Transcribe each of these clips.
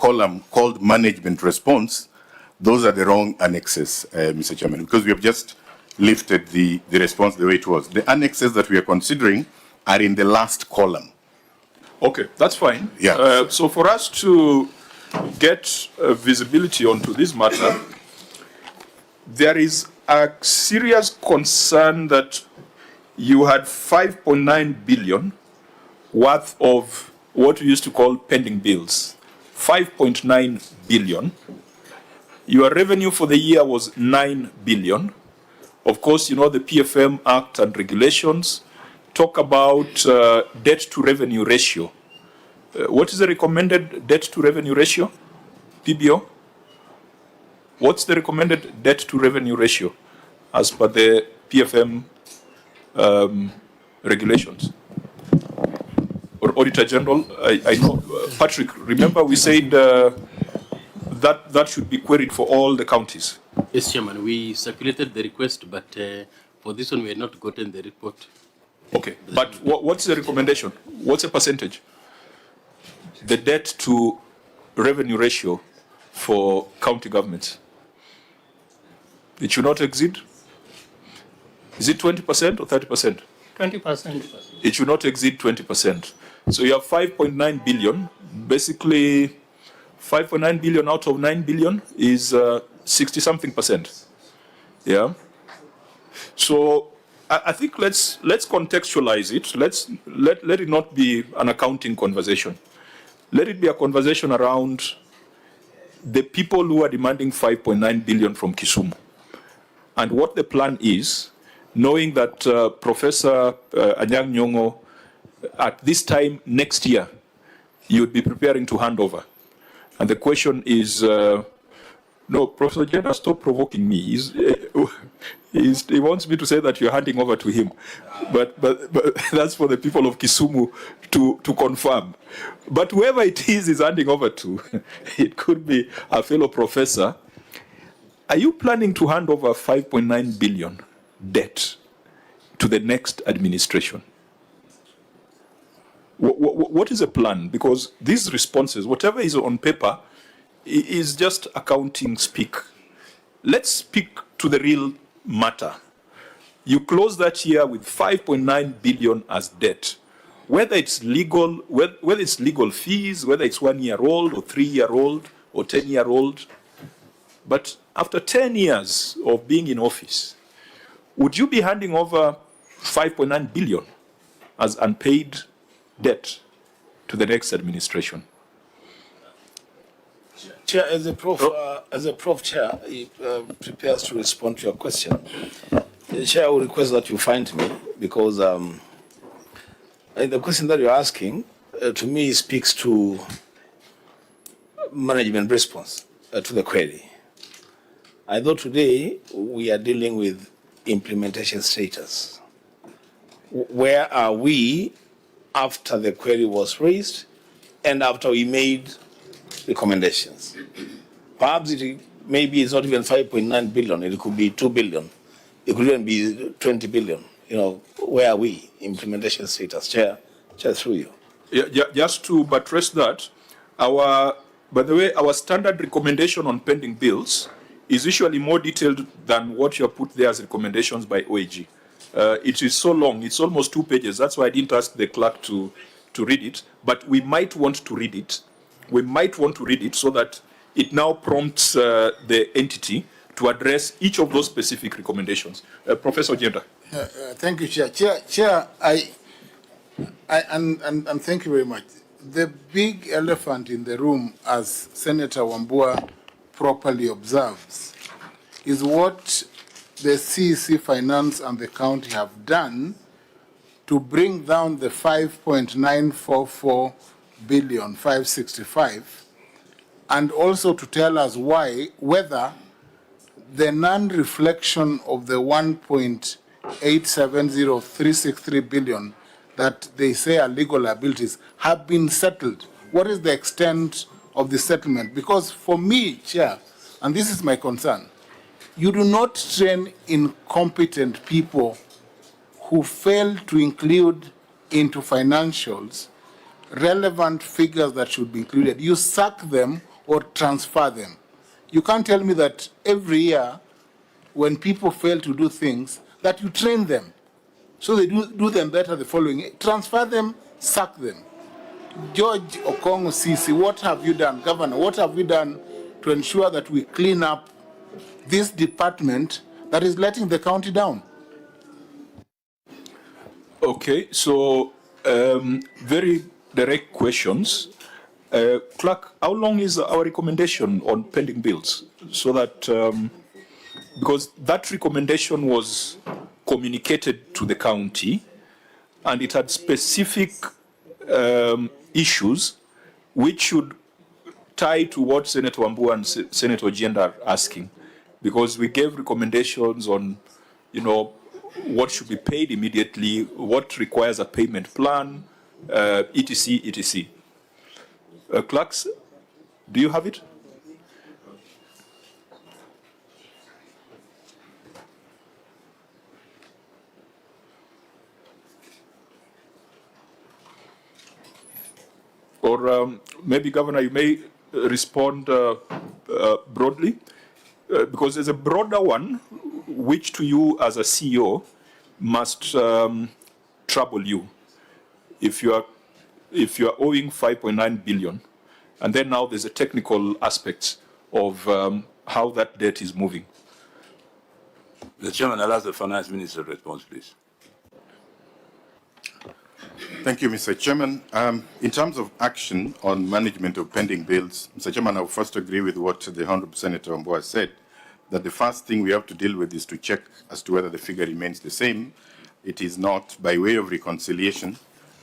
column called management response, those are the wrong annexes, Mr. Chairman, because we have just lifted the response the way it was. The annexes that we are considering are in the last column. Okay, that's fine. Yeah. So for us to get visibility onto this matter, there is a serious concern that you had 5.9 billion worth of what we used to call pending bills. 5.9 billion. Your revenue for the year was 9 billion. Of course, you know the PFM Act and regulations talk about debt to revenue ratio. What is the recommended debt to revenue ratio, PBO? What's the recommended debt to revenue ratio as per the PFM regulations? Or Auditor General, I know, Patrick, remember we said that should be queried for all the counties. Yes, Chairman, we circulated the request, but for this one we had not gotten the report. Okay, but what's the recommendation? What's the percentage? The debt to revenue ratio for county governments? It should not exceed? Is it 20% or 30%? 20%. It should not exceed 20%. So you have 5.9 billion. Basically, 5.9 billion out of 9 billion is 60-something percent. Yeah. So I think let's contextualize it. Let it not be an accounting conversation. Let it be a conversation around the people who are demanding 5.9 billion from Kisumu and what the plan is, knowing that Professor Anyang Nyong'O, at this time next year, you would be preparing to hand over. And the question is, no, Professor Jeda, stop provoking me. He wants me to say that you're handing over to him. But that's for the people of Kisumu to confirm. But whoever it is handing over to, it could be a fellow professor. Are you planning to hand over 5.9 billion debt to the next administration? What is the plan? Because these responses, whatever is on paper, is just accounting speak. Let's speak to the real matter. You close that year with 5.9 billion as debt. Whether it's legal, whether it's legal fees, whether it's 1 year old or 3 year old or 10 year old. But after 10 years of being in office, would you be handing over 5.9 billion as unpaid debt to the next administration? Chair, as the Prof Chair prepares to respond to your question, the Chair will request that you find me, because the question that you're asking, to me, speaks to management response to the query. I thought today we are dealing with implementation status. Where are we after the query was raised and after we made recommendations? Perhaps maybe it's not even 5.9 billion, it could be 2 billion. It could even be 20 billion. You know, where are we? Implementation status. Chair through you. Yeah, just to buttress that, by the way, our standard recommendation on pending bills is usually more detailed than what you have put there as recommendations by OAG. It is so long, it's almost 2 pages. That's why I didn't ask the clerk to read it, but we might want to read it. We might want to read it so that it now prompts the entity to address each of those specific recommendations. Professor Jenda. Thank you, Chair. Chair, and thank you very much. The big elephant in the room, as Senator Wambua properly observes, is what the CEC Finance and the county have done to bring down the 5.944 billion, 565, and also to tell us whether the non-reflection of the 1.870363 billion that they say are legal liabilities have been settled. What is the extent of the settlement? Because for me, Chair, and this is my concern, you do not train incompetent people who fail to include into financials relevant figures that should be included. You sack them or transfer them. You can't tell me that every year, when people fail to do things, that you train them so they do them better the following year. Transfer them, sack them. George Okongo Sisi, what have you done? Governor, what have you done to ensure that we clean up this department that is letting the county down? Okay, so very direct questions. Clerk, how long is our recommendation on pending bills? So that, because that recommendation was communicated to the county and it had specific issues which should tie to what Senator Wambua and Senator Ojienda are asking. Because we gave recommendations on, what should be paid immediately, what requires a payment plan, etc., etc. Clerks, do you have it? Or maybe, Governor, you may respond broadly, because there's a broader one, which to you as a CEO must trouble you. If you are owing 5.9 billion, and then now there's a technical aspect of how that debt is moving. The Chairman, I'll ask the Finance Minister to respond, please. Thank you, Mr. Chairman. In terms of action on management of pending bills, Mr. Chairman, I will first agree with what the Honourable Senator Wambua said, that the first thing we have to deal with is to check as to whether the figure remains the same. It is not by way of reconciliation.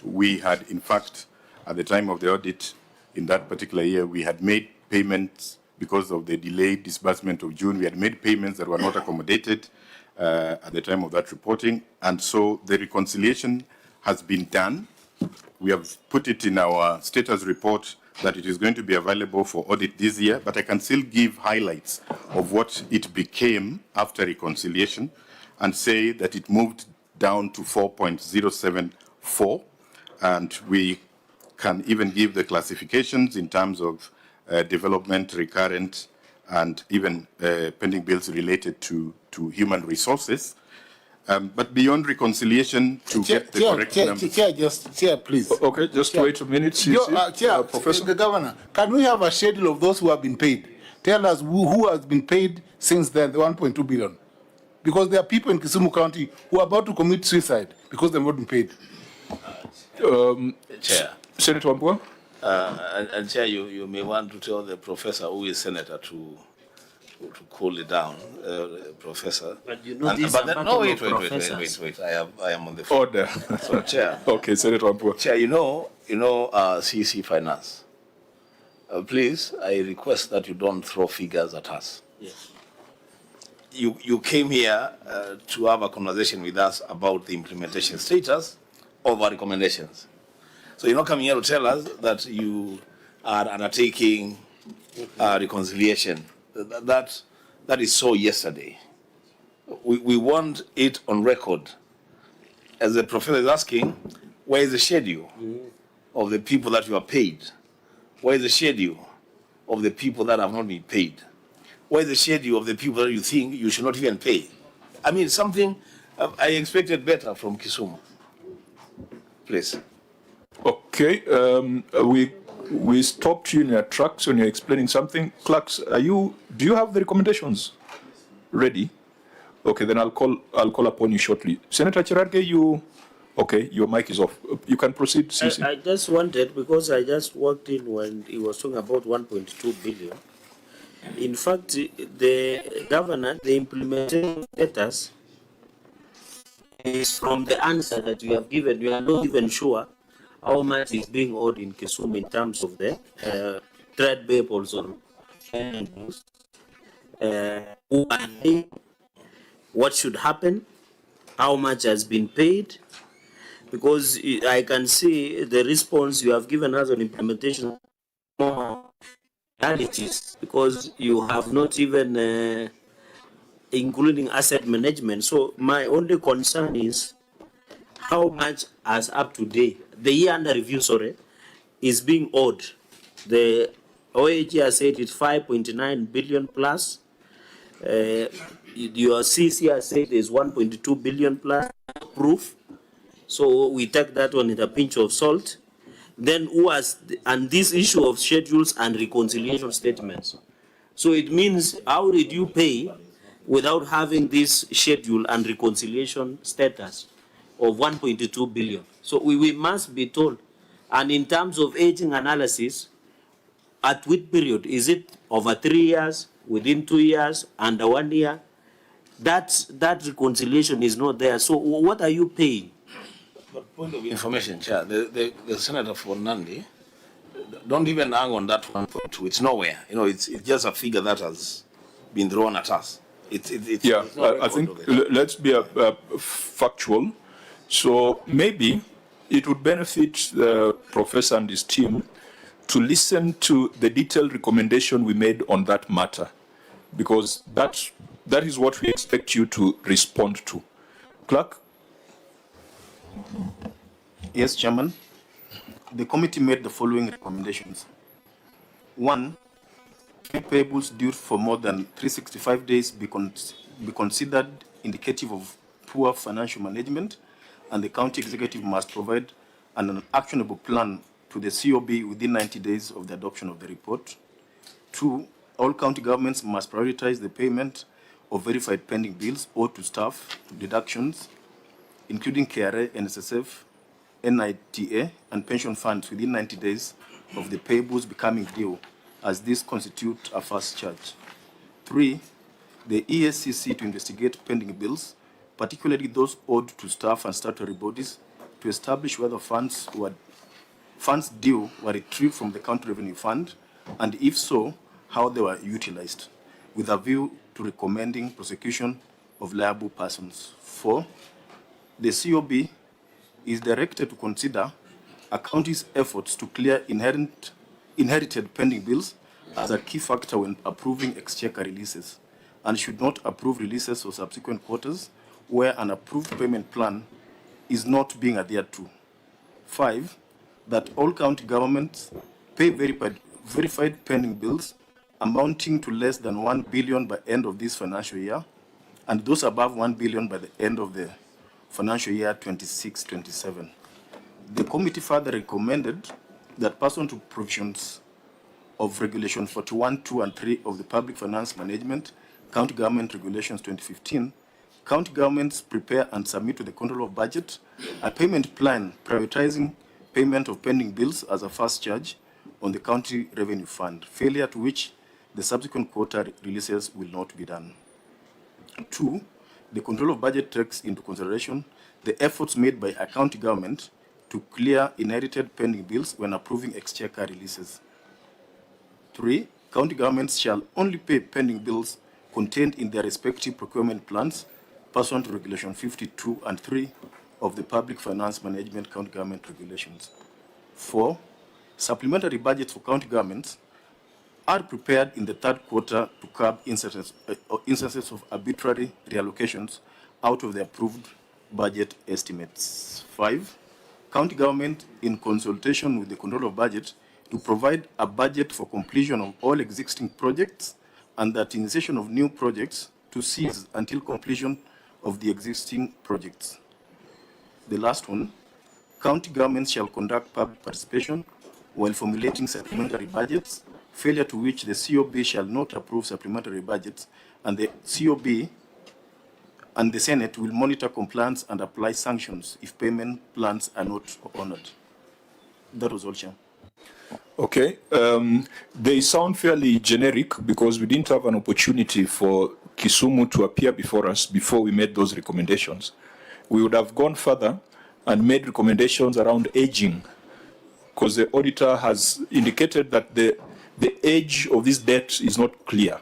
We had, in fact, at the time of the audit in that particular year, we had made payments because of the delayed disbursement of June. We had made payments that were not accommodated at the time of that reporting. And so the reconciliation has been done. We have put it in our status report that it is going to be available for audit this year, but I can still give highlights of what it became after reconciliation and say that it moved down to 4.074, and we can even give the classifications in terms of development, recurrent, and even pending bills related to human resources. But beyond reconciliation, to get the correct number. Chair, please. Okay, just wait a minute. Chair, Professor. the Governor, can we have a schedule of those who have been paid? Tell us who has been paid since then, the 1.2 billion. Because there are people in Kisumu County who are about to commit suicide because they've not been paid. Chair. Senator Wambua? And Chair, you may want to tell the professor who is senator to cool it down, Professor. But you know, this wait. I am on the phone. Order. So, Chair. Okay, Senator Wambua. Chair, CC Finance. Please, I request that you don't throw figures at us. Yes. You came here to have a conversation with us about the implementation status of our recommendations. So you're not coming here to tell us that you are undertaking reconciliation. That is so yesterday. We want it on record. As the professor is asking, where is the schedule of the people that you are paid? Where is the schedule of the people that have not been paid? Where is the schedule of the people that you think you should not even pay? I mean, something I expected better from Kisumu. Please. Okay, we stopped you in your tracks when you're explaining something. Clerks, do you have the recommendations ready? Okay, then I'll call upon you shortly. Senator Cherargei, okay, your mic is off. You can proceed, Sisi. I just wanted, because I just walked in when he was talking about 1.2 billion. In fact, the governor, the implementation status is from the answer that you have given. We are not even sure how much is being owed in Kisumu in terms of the trade payables on who are they, what should happen, how much has been paid, because I can see the response you have given us on implementation more realities, because you have not even including asset management. So my only concern is how much as up to date, the year under review, is being owed the OAG has said it's 5.9 billion plus. Your CC has said is 1.2 billion plus proof. So we take that one with a pinch of salt. Then and this issue of schedules and reconciliation statements. So it means, how did you pay without having this schedule and reconciliation status of 1.2 billion? So we must be told. And in terms of aging analysis, at which period? Is it over 3 years, within 2 years, under 1 year? That reconciliation is not there. So what are you paying? But point of information, Chair, the Senator for Nandi, don't even hang on that 1.2. It's nowhere. You know, it's just a figure that has been thrown at us. Yeah, it's not I think record of it. let's be factual. So maybe it would benefit the professor and his team to listen to the detailed recommendation we made on that matter, because that is what we expect you to respond to. Clerk? Yes, Chairman. The committee made the following recommendations. 1, payables due for more than 365 days be considered indicative of poor financial management, and the county executive must provide an actionable plan to the COB within 90 days of the adoption of the report. 2, all county governments must prioritize the payment of verified pending bills owed to staff, deductions, including KRA, NSSF, NITA, and pension funds within 90 days of the payables becoming due, as this constitutes a first charge. 3, the ESCC to investigate pending bills, particularly those owed to staff and statutory bodies, to establish whether funds due were retrieved from the county revenue fund, and if so, how they were utilized, with a view to recommending prosecution of liable persons. 4, the COB is directed to consider a county's efforts to clear inherited pending bills as a key factor when approving exchequer releases, and should not approve releases for subsequent quarters where an approved payment plan is not being adhered to. 5, that all county governments pay verified pending bills amounting to less than 1 billion by end of this financial year, and those above 1 billion by the end of the financial year 26-27. The committee further recommended that pursuant to provisions of Regulation 41, 2, and 3 of the Public Finance Management, County Government Regulations 2015, county governments prepare and submit to the Control of Budget a payment plan prioritizing payment of pending bills as a first charge on the county revenue fund, failure to which the subsequent quarter releases will not be done. 2, the Control of Budget takes into consideration the efforts made by a county government to clear inherited pending bills when approving exchequer releases. 3, county governments shall only pay pending bills contained in their respective procurement plans pursuant to Regulation 52 and 3 of the Public Finance Management County Government Regulations. 4, supplementary budgets for county governments are prepared in the third quarter to curb instances of arbitrary reallocations out of the approved budget estimates. 5, county government, in consultation with the Control of Budget, to provide a budget for completion of all existing projects and that initiation of new projects to cease until completion of the existing projects. The last one, county governments shall conduct public participation while formulating supplementary budgets, failure to which the COB shall not approve supplementary budgets, and the COB and the Senate will monitor compliance and apply sanctions if payment plans are not honored. That was all, Chair. Okay. They sound fairly generic because we didn't have an opportunity for Kisumu to appear before us before we made those recommendations. We would have gone further and made recommendations around aging, because the auditor has indicated that the age of this debt is not clear.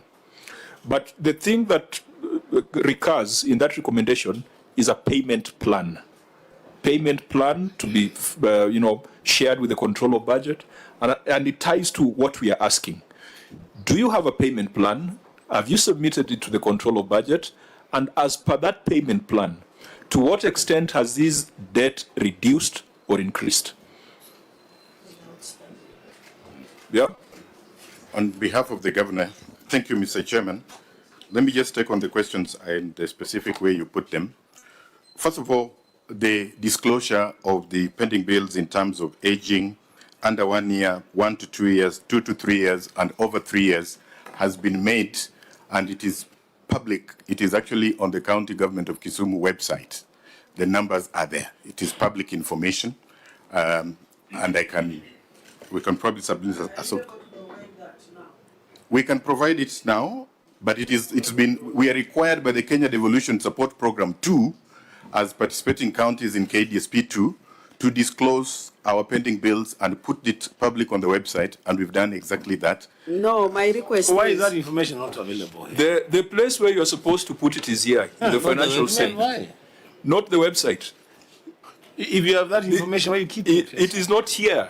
But the thing that recurs in that recommendation is a payment plan. Payment plan to be, shared with the Control of Budget, and it ties to what we are asking. Do you have a payment plan? Have you submitted it to the Control of Budget? And as per that payment plan, to what extent has this debt reduced or increased? Yeah. On behalf of the Governor, thank you, Mr. Chairman. Let me just take on the questions in the specific way you put them. First of all, the disclosure of the pending bills in terms of aging under 1 year, 1 to 2 years, 2 to 3 years, and over 3 years has been made, and it is public. It is actually on the county government of Kisumu website. The numbers are there. It is public information, and we can probably submit we can provide it now, but we are required by the Kenya Devolution Support Program 2, as participating counties in KDSP 2, to disclose our pending bills and put it public on the website, and we've done exactly that. No, my request Why is that information not available here? The place where you're supposed to put it is here, in the financial statement, Why? not the website. If you have that information, why you keep it? It is not here.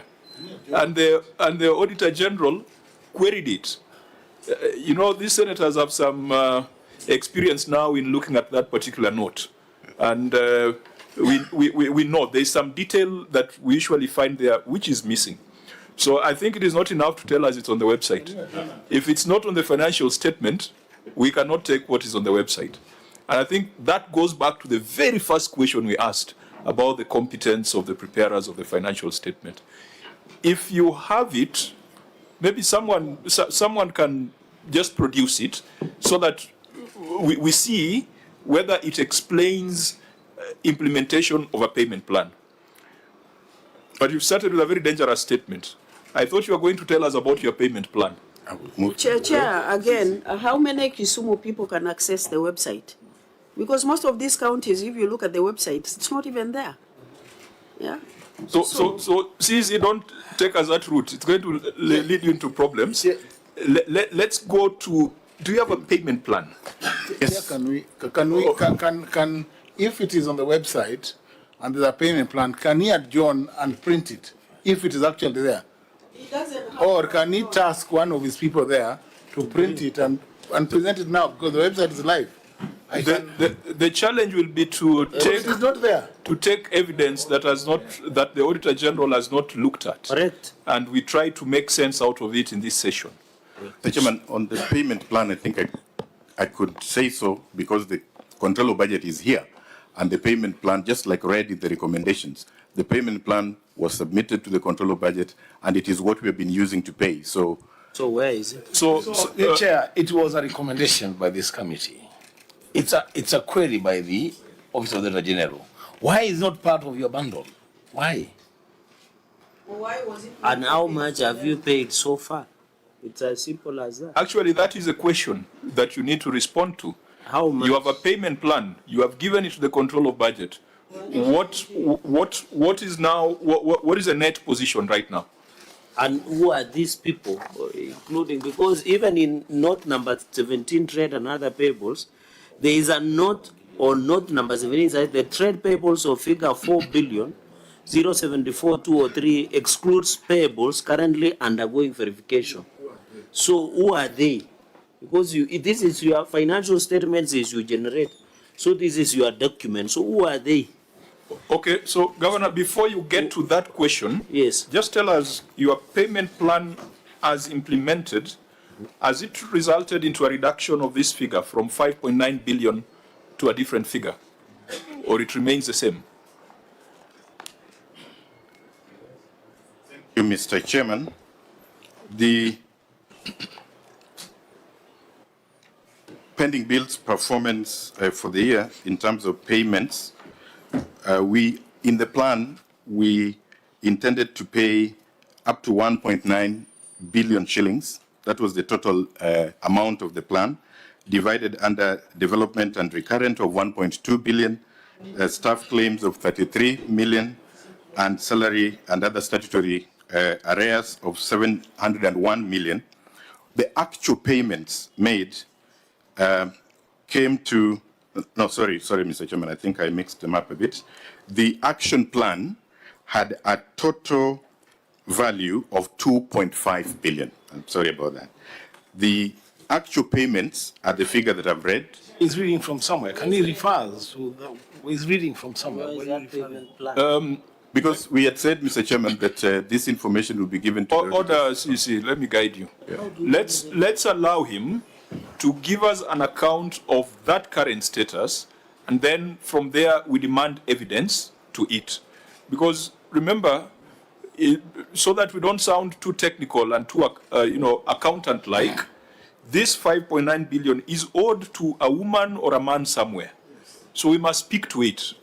And the Auditor General queried it. You know, these senators have some experience now in looking at that particular note. And we know there's some detail that we usually find there which is missing. So I think it is not enough to tell us it's on the website. If it's not on the financial statement, we cannot take what is on the website. And I think that goes back to the very first question we asked about the competence of the preparers of the financial statement. If you have it, maybe someone can just produce it so that we see whether it explains implementation of a payment plan. But you've started with a very dangerous statement. I thought you were going to tell us about your payment plan. Chair, again, how many Kisumu people can access the website? Because most of these counties, if you look at the website, it's not even there. Yeah. So since you don't take us that route, it's going to lead you into problems. Let's go to, do you have a payment plan? Yes. Can if it is on the website and there's a payment plan, can he adjourn and print it if it is actually there? Or can he task one of his people there to print it and present it now, because the website is live? The challenge will be to take, it is not there. to take evidence that the Auditor General has not looked at. Correct. And we try to make sense out of it in this session. Mr. Chairman, on the payment plan, I think I could say so because the control of budget is here. And the payment plan, just like read in the recommendations, the payment plan was submitted to the control of budget, and it is what we have been using to pay. So where is it? So Chair, it was a recommendation by this committee. It's a query by the Office of the Auditor General. Why is it not part of your bundle? Why? Why was it? And how much have you paid so far? It's as simple as that. Actually, that is a question that you need to respond to. How much? You have a payment plan. You have given it to the control of budget. What is now? What is the net position right now? And who are these people, including, because even in note number 17, trade and other payables, there is a note or note number 17 that the trade payables of figure 4 billion 074,203 excludes payables currently undergoing verification. So who are they? Because this is your financial statements as you generate. So this is your document. So who are they? Okay, so Governor, before you get to that question, Yes. just tell us your payment plan as implemented, has it resulted into a reduction of this figure from 5.9 billion to a different figure, or it remains the same? thank you, Mr. Chairman. The pending bills performance for the year in terms of payments, in the plan, we intended to pay up to 1.9 billion shillings. That was the total amount of the plan, divided under development and recurrent of 1.2 billion, staff claims of 33 million, and salary and other statutory arrears of 701 million. The actual payments made came to, no, sorry, Mr. Chairman, I think I mixed them up a bit. The action plan had a total value of 2.5 billion. I'm sorry about that. The actual payments are the figure that I've read. He's reading from somewhere. Can he refer us to he's reading from somewhere? Where is Where that are you referring? payment plan? Because we had said, Mr. Chairman, that this information will be given to the Order, CC, let me guide you. Let's allow him to give us an account of that current status, and then from there we demand evidence to it. Because remember, so that we don't sound too technical and too, accountant-like, this 5.9 billion is owed to a woman or a man somewhere. So we must speak to it.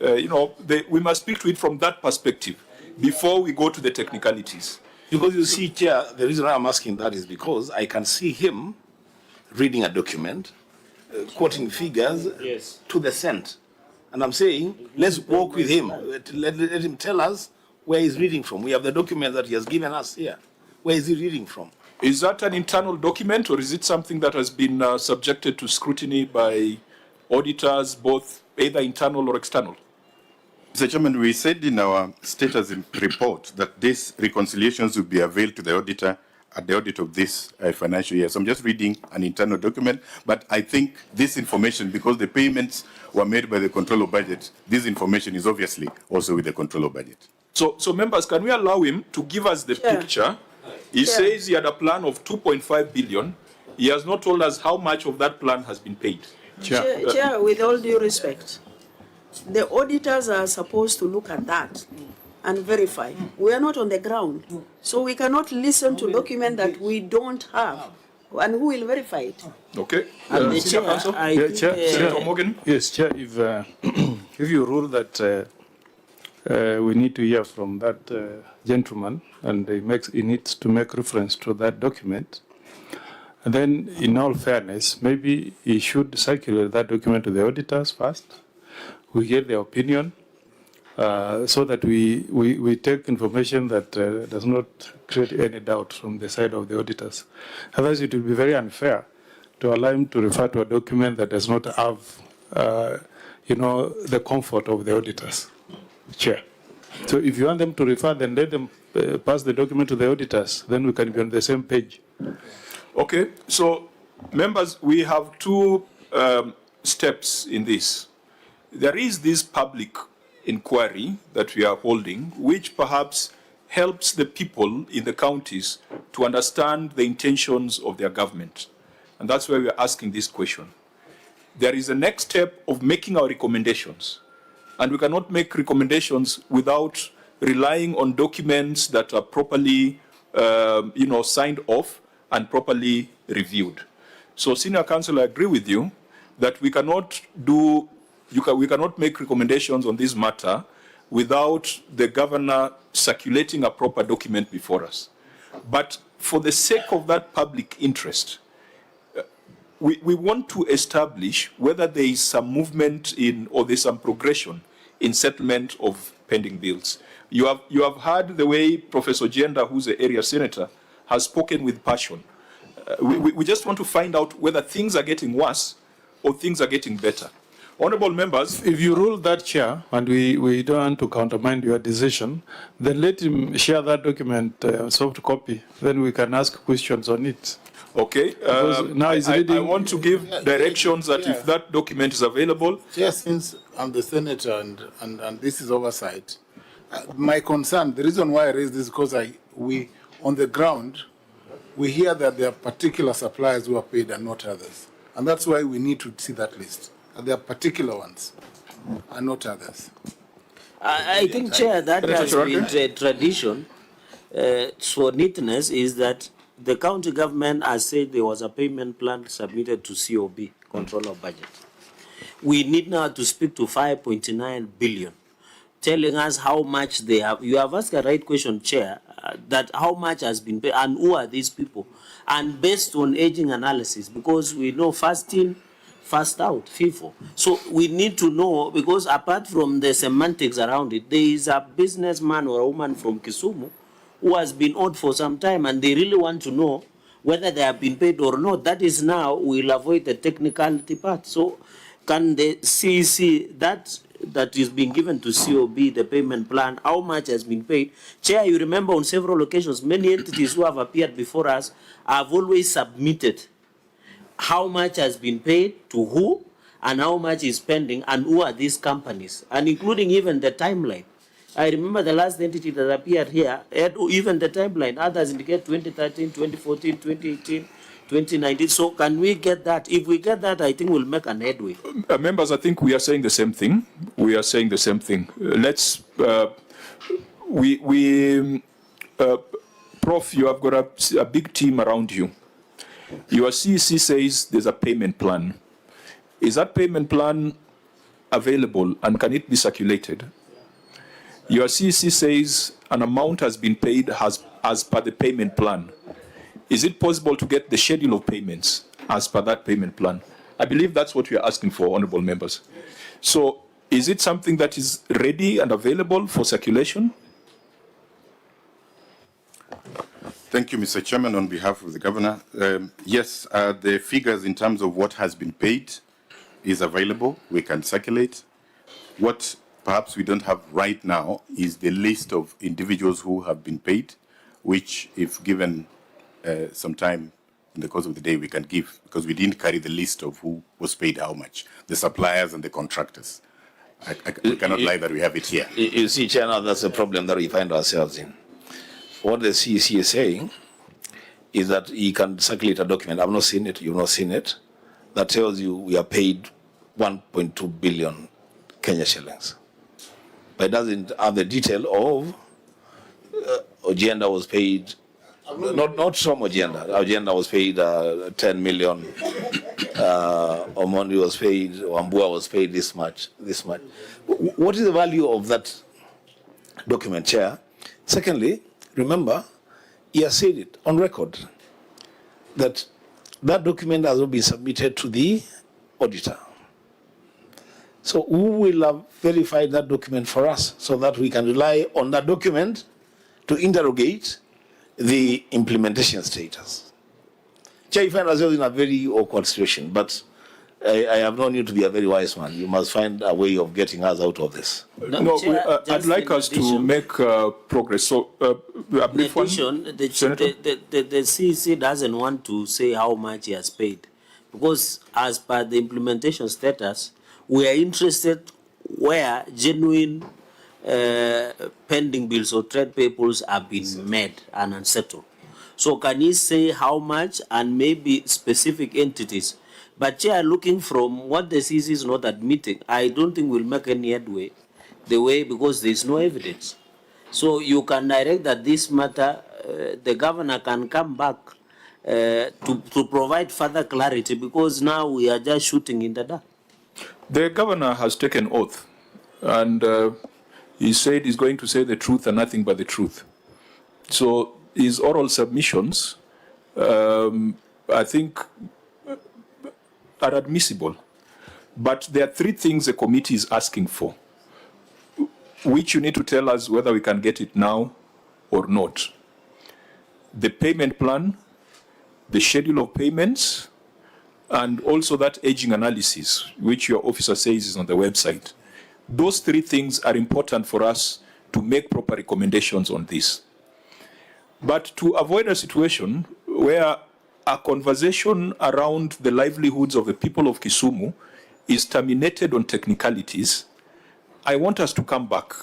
We must speak to it from that perspective before we go to the technicalities. Because you see, Chair, the reason I'm asking that is because I can see him reading a document, quoting figures to the cent. And I'm saying, let's work with him. Let him tell us where he's reading from. We have the document that he has given us here. Where is he reading from? Is that an internal document, or is it something that has been subjected to scrutiny by auditors, both either internal or external? Mr. Chairman, we said in our status report that these reconciliations will be availed to the auditor at the audit of this financial year. So I'm just reading an internal document, but I think this information, because the payments were made by the controller budget, this information is obviously also with the controller budget. So members, can we allow him to give us the picture? He says he had a plan of 2.5 billion. He has not told us how much of that plan has been paid. Chair, with all due respect, the auditors are supposed to look at that and verify. We are not on the ground, so we cannot listen to document that we don't have. And who will verify it? Okay. And the Senior chair, Counsel? I think, Senator Morgan? Yes, Chair, if you rule that we need to hear from that gentleman, and he needs to make reference to that document, and then in all fairness, maybe he should circulate that document to the auditors first. We get their opinion so that we take information that does not create any doubt from the side of the auditors. Otherwise, it will be very unfair to allow him to refer to a document that does not have, the comfort of the auditors. Chair. So if you want them to refer, then let them pass the document to the auditors. Then we can be on the same page. Okay. So, members, we have two steps in this. There is this public inquiry that we are holding, which perhaps helps the people in the counties to understand the intentions of their government. And that's why we are asking this question. There is a next step of making our recommendations. And we cannot make recommendations without relying on documents that are properly, signed off and properly reviewed. So, Senior Counsel, I agree with you that we cannot make recommendations on this matter without the governor circulating a proper document before us. But for the sake of that public interest, we want to establish whether there is some movement in, or there's some progression in settlement of pending bills. You have heard the way Professor Jenda, who's the area senator, has spoken with passion. We just want to find out whether things are getting worse or things are getting better. Honorable members. If you rule that, Chair, and we don't want to countermine your decision, then let him share that document, soft copy. Then we can ask questions on it. Okay. Now he's reading. I want to give directions that if that document is available. Yes, since I'm the senator and this is oversight, my concern, the reason why I raise this is because we on the ground, we hear that there are particular suppliers who are paid and not others. And that's why we need to see that list. There are particular ones and not others. I think, Chair, that has been a tradition for neatness is that the county government has said there was a payment plan submitted to COB, Control of Budget. We need now to speak to 5.9 billion, telling us how much they have. You have asked a right question, Chair, that how much has been paid and who are these people? And based on aging analysis, because we know first in, first out, FIFO. So we need to know, because apart from the semantics around it, there is a businessman or a woman from Kisumu who has been owed for some time, and they really want to know whether they have been paid or not. That is now, we'll avoid the technicality part. So can the CEC, that is being given to COB, the payment plan, how much has been paid? Chair, you remember on several occasions, many entities who have appeared before us have always submitted how much has been paid to who and how much is pending and who are these companies, and including even the timeline. I remember the last entity that appeared here, had even the timeline, others indicate 2013, 2014, 2018, 2019. So can we get that? If we get that, I think we'll make an headway. Members, I think we are saying the same thing. We are saying the same thing. Prof, you have got a big team around you. Your CEC says there's a payment plan. Is that payment plan available and can it be circulated? Your CEC says an amount has been paid as per the payment plan. Is it possible to get the schedule of payments as per that payment plan? I believe that's what we are asking for, honorable members. So is it something that is ready and available for circulation? Thank you, Mr. Chairman. On behalf of the Governor, yes, the figures in terms of what has been paid is available. We can circulate. What perhaps we don't have right now is the list of individuals who have been paid, which, if given some time in the course of the day, we can give, because we didn't carry the list of who was paid how much, the suppliers and the contractors. We cannot lie that we have it here. You see, Chairman, that's a problem that we find ourselves in. What the CEC is saying is that he can circulate a document. I've not seen it, you've not seen it, that tells you we are paid 1.2 billion Kenya shillings. But it doesn't have the detail of Agenda was paid, not from Agenda. Agenda was paid 10 million, Omondi was paid, Wambua was paid this much. What is the value of that document, Chair? Secondly, remember, he has said it on record that that document has not been submitted to the auditor. So who will have verified that document for us so that we can rely on that document to interrogate the implementation status? Chair, you find ourselves in a very awkward situation, but I have known you to be a very wise man. You must find a way of getting us out of this. No, Chair, I'd like us to make progress. So, a brief one. In addition, the CEC doesn't want to say how much he has paid, because as per the implementation status, we are interested where genuine pending bills or trade payables have been made and unsettled. So can he say how much and maybe specific entities? But Chair, looking from what the CEC is not admitting, I don't think we'll make any headway because there is no evidence. So you can direct that this matter, the Governor can come back to provide further clarity, because now we are just shooting in the dark. The Governor has taken oath, and he said he's going to say the truth and nothing but the truth. So his oral submissions, I think, are admissible. But there are three things the committee is asking for, which you need to tell us whether we can get it now or not. The payment plan, the schedule of payments, and also that aging analysis, which your officer says is on the website. Those three things are important for us to make proper recommendations on this. But to avoid a situation where a conversation around the livelihoods of the people of Kisumu is terminated on technicalities, I want us to come back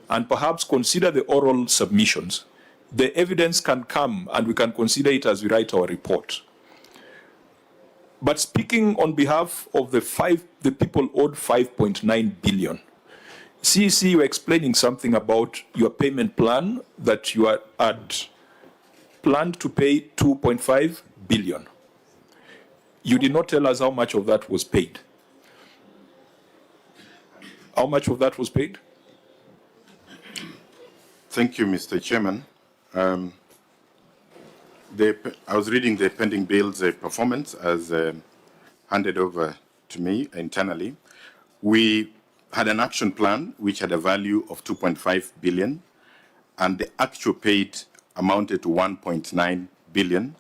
and perhaps consider the oral submissions. The evidence can come and we can consider it as we write our report. But speaking on behalf of the people owed 5.9 billion, CEC, you are explaining something about your payment plan, that you had planned to pay 2.5 billion. You did not tell us how much of that was paid. How much of that was paid? Thank you, Mr. Chairman. I was reading the pending bills performance as handed over to me internally. We had an action plan which had a value of 2.5 billion, and the actual paid amounted to 1.9 billion,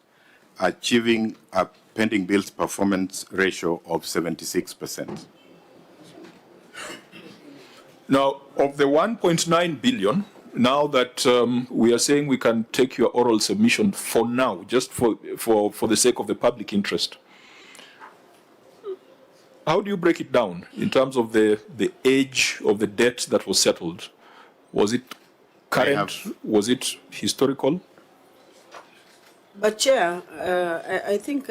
achieving a pending bills performance ratio of 76%. Now, of the 1.9 billion, now that we are saying we can take your oral submission for now, just for the sake of the public interest, how do you break it down in terms of the age of the debt that was settled Was it current? Was it historical? But Chair, I think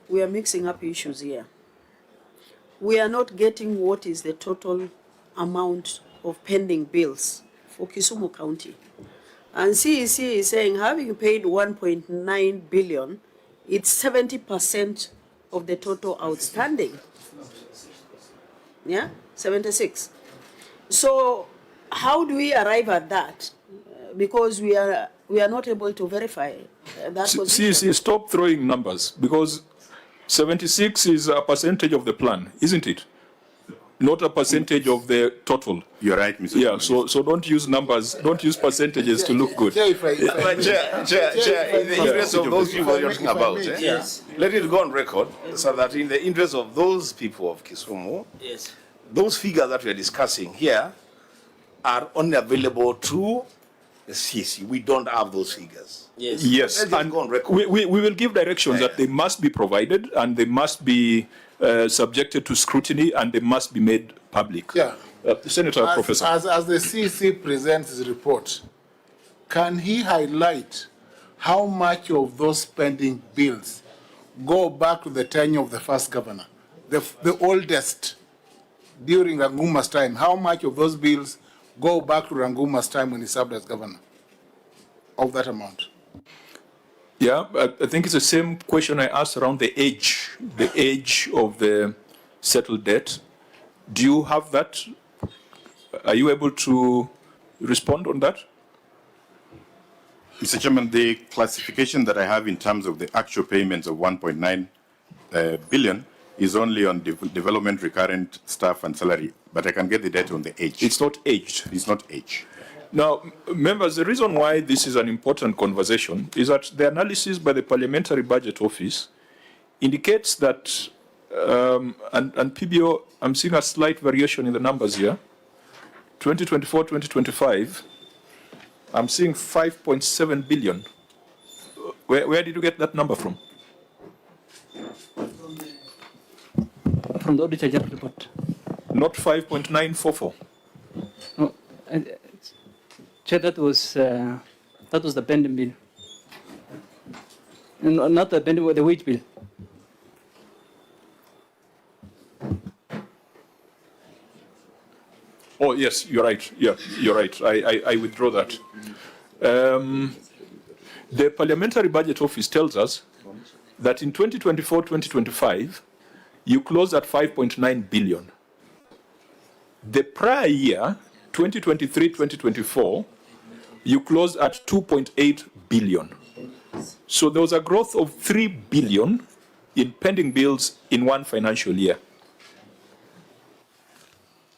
we are mixing up issues here. We are not getting what is the total amount of pending bills for Kisumu County. And CEC is saying having paid 1.9 billion, it's 70% of the total outstanding. Yeah, 76. So how do we arrive at that? Because we are not able to verify that position. CEC, stop throwing numbers, because 76 is a percentage of the plan, isn't it? Not a percentage of the total. You're right, Mr. Yeah, so don't use numbers, don't use percentages to look good. Chair, in the interest of those people you're talking about, Yes. let it go on record so that in the interest of those people of Kisumu, Yes. those figures that we are discussing here are only available to the CC. We don't have those figures. Yes. Yes, Let's just and go on record. we will give directions that they must be provided and they must be subjected to scrutiny and they must be made public. Yeah. Senator, Professor. As the CC presents his report, can he highlight how much of those pending bills go back to the tenure of the first governor, the oldest during Ranguma's time? How much of those bills go back to Ranguma's time when he served as governor of that amount? Yeah, I think it's the same question I asked around the age of the settled debt. Do you have that? Are you able to respond on that? Mr. Chairman, the classification that I have in terms of the actual payments of 1.9 billion is only on development, recurrent staff and salary, but I can get the data on the age. It's not aged. It's not age. Now, members, the reason why this is an important conversation is that the analysis by the Parliamentary Budget Office indicates that, and PBO, I'm seeing a slight variation in the numbers here. 2024, 2025, I'm seeing 5.7 billion. Where did you get that number from? From the Auditor General report. Not 5.944. No, Chair, that was the pending bill. And not the pending, the wage bill. Oh, yes, you're right. Yeah, you're right. I withdraw that. The Parliamentary Budget Office tells us that in 2024-2025, you closed at 5.9 billion. The prior year, 2023-2024, you closed at 2.8 billion. So there was a growth of 3 billion in pending bills in one financial year.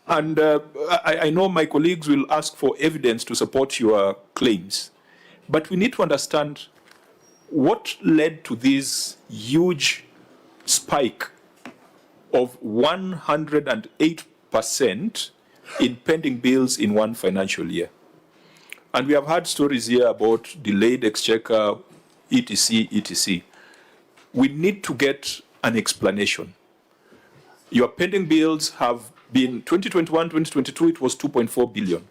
And I know my colleagues will ask for evidence to support your claims, but we need to understand what led to this huge spike of 108% in pending bills in one financial year. And we have had stories here about delayed exchequer, etc., etc. We need to get an explanation. Your pending bills have been 2021, 2022, it was 2.4 billion.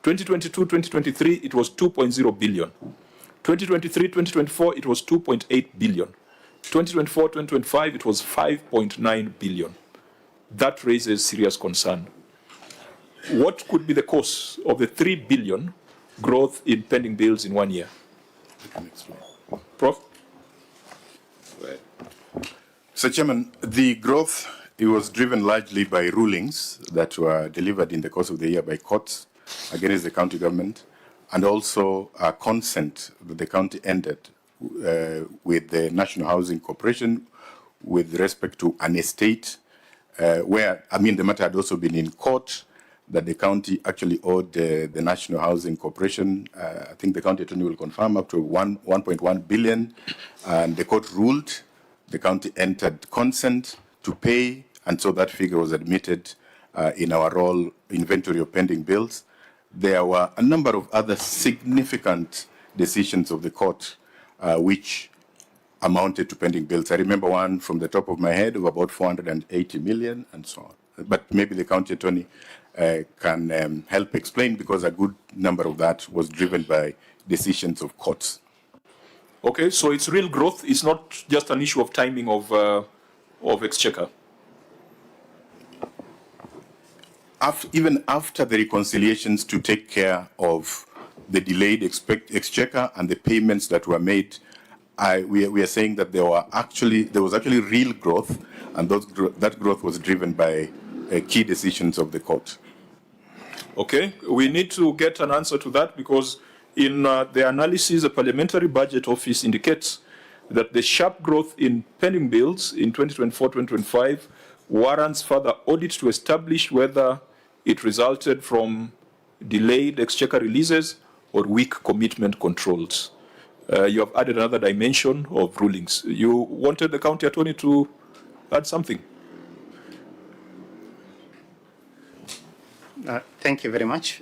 2022, 2023, it was 2.0 billion. 2023, 2024, it was 2.8 billion. 2024, 2025, it was 5.9 billion. That raises serious concern. What could be the cause of the 3 billion growth in pending bills in 1 year? I can explain. Prof? Mr. Chairman, the growth, it was driven largely by rulings that were delivered in the course of the year by courts against the county government, and also a consent that the county ended with the National Housing Corporation with respect to an estate where, the matter had also been in court, that the county actually owed the National Housing Corporation, I think the county attorney will confirm, up to 1.1 billion, and the court ruled, the county entered consent to pay, and so that figure was admitted in our roll inventory of pending bills. There were a number of other significant decisions of the court which amounted to pending bills. I remember one from the top of my head of about 480 million and so on. But maybe the county attorney can help explain, because a good number of that was driven by decisions of courts. Okay, so it's real growth. It's not just an issue of timing of exchequer. Even after the reconciliations to take care of the delayed exchequer and the payments that were made, we are saying that there was actually real growth, and that growth was driven by key decisions of the court. Okay, we need to get an answer to that, because in the analysis, the Parliamentary Budget Office indicates that the sharp growth in pending bills in 2024-2025 warrants further audit to establish whether it resulted from delayed exchequer releases or weak commitment controls. You have added another dimension of rulings. You wanted the county attorney to add something. Thank you very much.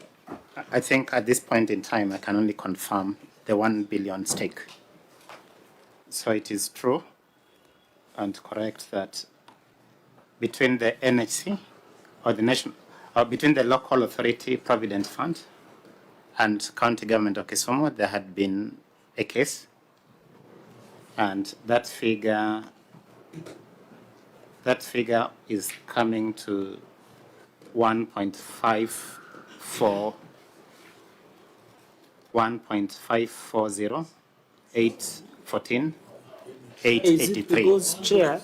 I think at this point in time, I can only confirm the 1 billion stake. So it is true and correct that between the NHC or the national, or between the local authority provident fund and county government of Kisumu, there had been a case, and that figure is coming to 1.540 814 883. Because, Chair,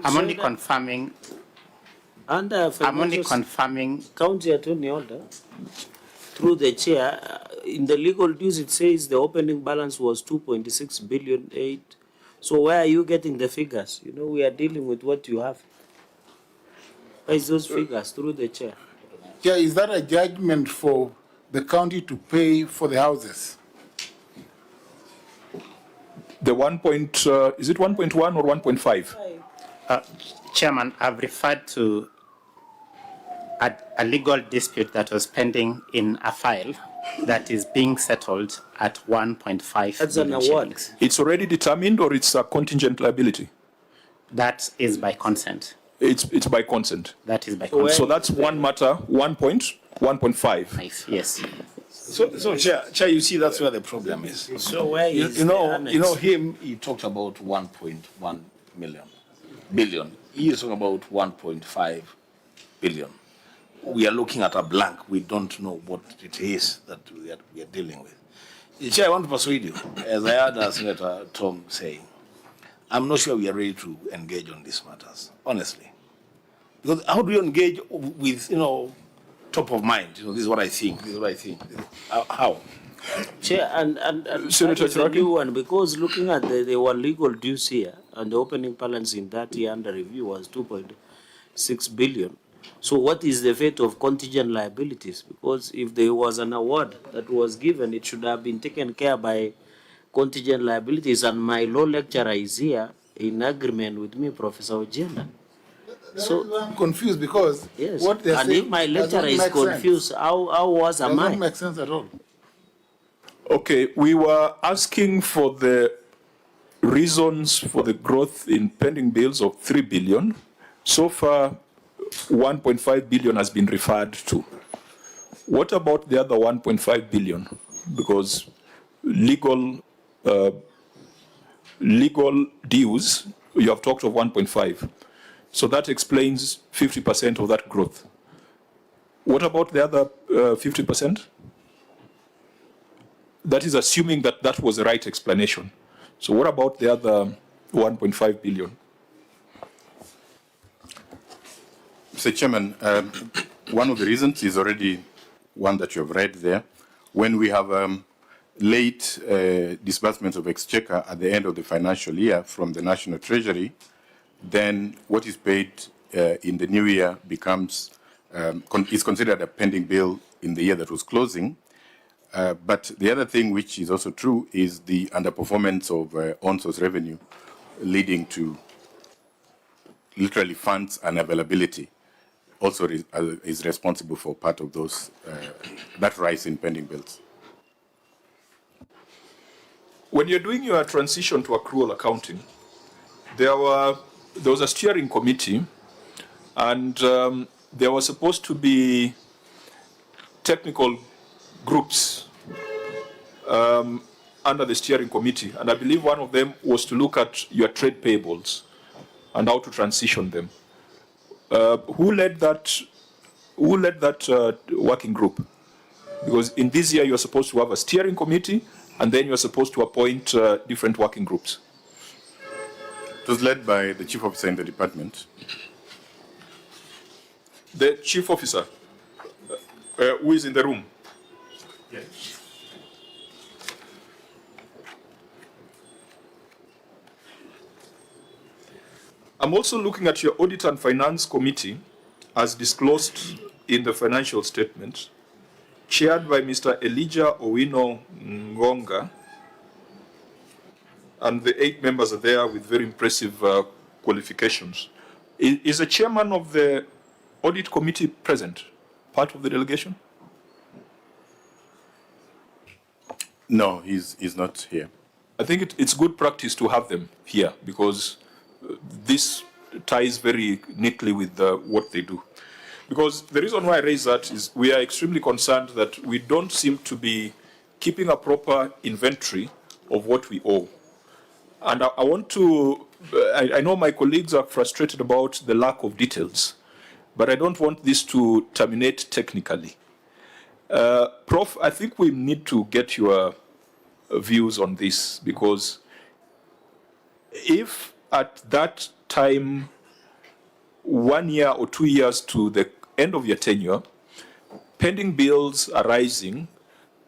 I'm only confirming. under I'm only confirming. county attorney order, through the chair, in the legal dues it says the opening balance was 2.6 billion 8. So where are you getting the figures? You know, we are dealing with what you have. Where is those figures through the chair? Yeah, is that a judgment for the county to pay for the houses? The is it 1.1 or 1.5? Chairman, I've referred to a legal dispute that was pending in a file that is being settled at 1.5 That's an billion award. shillings. It's already determined, or it's a contingent liability? That is by consent. It's by consent. That is by So consent. So that's one matter, 1.5. Yes. So Chair, you see, that's where the problem is. So where is You know, the annex? he talked about 1.1 billion. He is talking about 1.5 billion. We are looking at a blank. We don't know what it is that we are dealing with. Chair, I want to persuade you, as I heard Senator Tom saying, I'm not sure we are ready to engage on these matters, honestly. Because how do you engage with, top of mind? This is what I think, this is what I think. How? Chair, and Senator that is a Cherargei? new one, because looking at there were legal dues here, and the opening balance in that year under review was 2.6 billion. So what is the fate of contingent liabilities? Because if there was an award that was given, it should have been taken care by contingent liabilities, and my law lecturer is here in agreement with me, Professor Ojienda. So I'm confused, because Yes, what they're and saying if my does lecturer not is make confused, sense. how was Does am not I? make sense at all. Okay, we were asking for the reasons for the growth in pending bills of 3 billion. So far, 1.5 billion has been referred to. What about the other 1.5 billion? Because legal dues, you have talked of 1.5. So that explains 50% of that growth. What about the other 50%? That is assuming that that was the right explanation. So what about the other 1.5 billion? Mr. Chairman, one of the reasons is already one that you have read there. When we have late disbursements of exchequer at the end of the financial year from the National Treasury, then what is paid in the new year becomes is considered a pending bill in the year that was closing. But the other thing which is also true is the underperformance of on-source revenue, leading to literally funds unavailability, also is responsible for part of those that rise in pending bills. When you're doing your transition to accrual there was a steering committee, and there was supposed to be technical groups under the steering committee, and I believe one of them was to look at your trade payables and how to transition them. Who led that working group? Because in this year you're supposed to have a steering committee, and then you're supposed to appoint different working groups. It was led by the chief officer in the department. The chief officer, who is in the room? Yes. I'm also looking at your Audit and Finance Committee as disclosed in the financial statement, chaired by Mr. Elijah Owino Ngonga, and the 8 members are there with very impressive qualifications. Is the chairman of the Audit Committee present, part of the delegation? No, he's not here. I think it's good practice to have them here because this ties very neatly with what they do. Because the reason why I raise that is we are extremely concerned that we don't seem to be keeping a proper inventory of what we owe. And I want to, I know my colleagues are frustrated about the lack of details, but I don't want this to terminate technically. Prof, I think we need to get your views on this, because if at that time, 1 year or 2 years to the end of your tenure, pending bills are rising,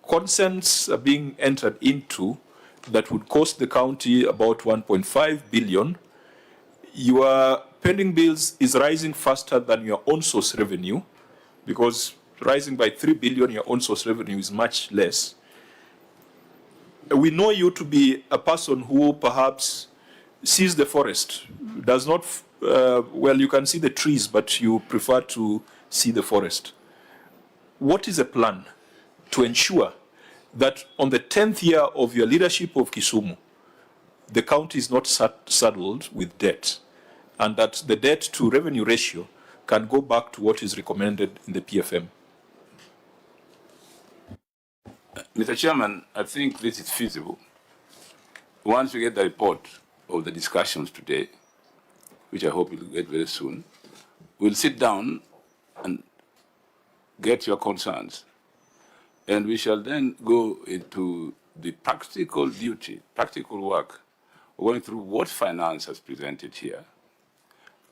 consents are being entered into that would cost the county about 1.5 billion, your pending bills is rising faster than your own source revenue, because rising by 3 billion, your own source revenue is much less. We know you to be a person who perhaps sees the forest, does not, well, you can see the trees, but you prefer to see the forest. What is a plan to ensure that on the 10th year of your leadership of Kisumu, the county is not saddled with debt, and that the debt to revenue ratio can go back to what is recommended in the PFM? Mr. Chairman, I think this is feasible. Once we get the report of the discussions today, which I hope we'll get very soon, we'll sit down and get your concerns. And we shall then go into the practical duty, practical work, going through what finance has presented here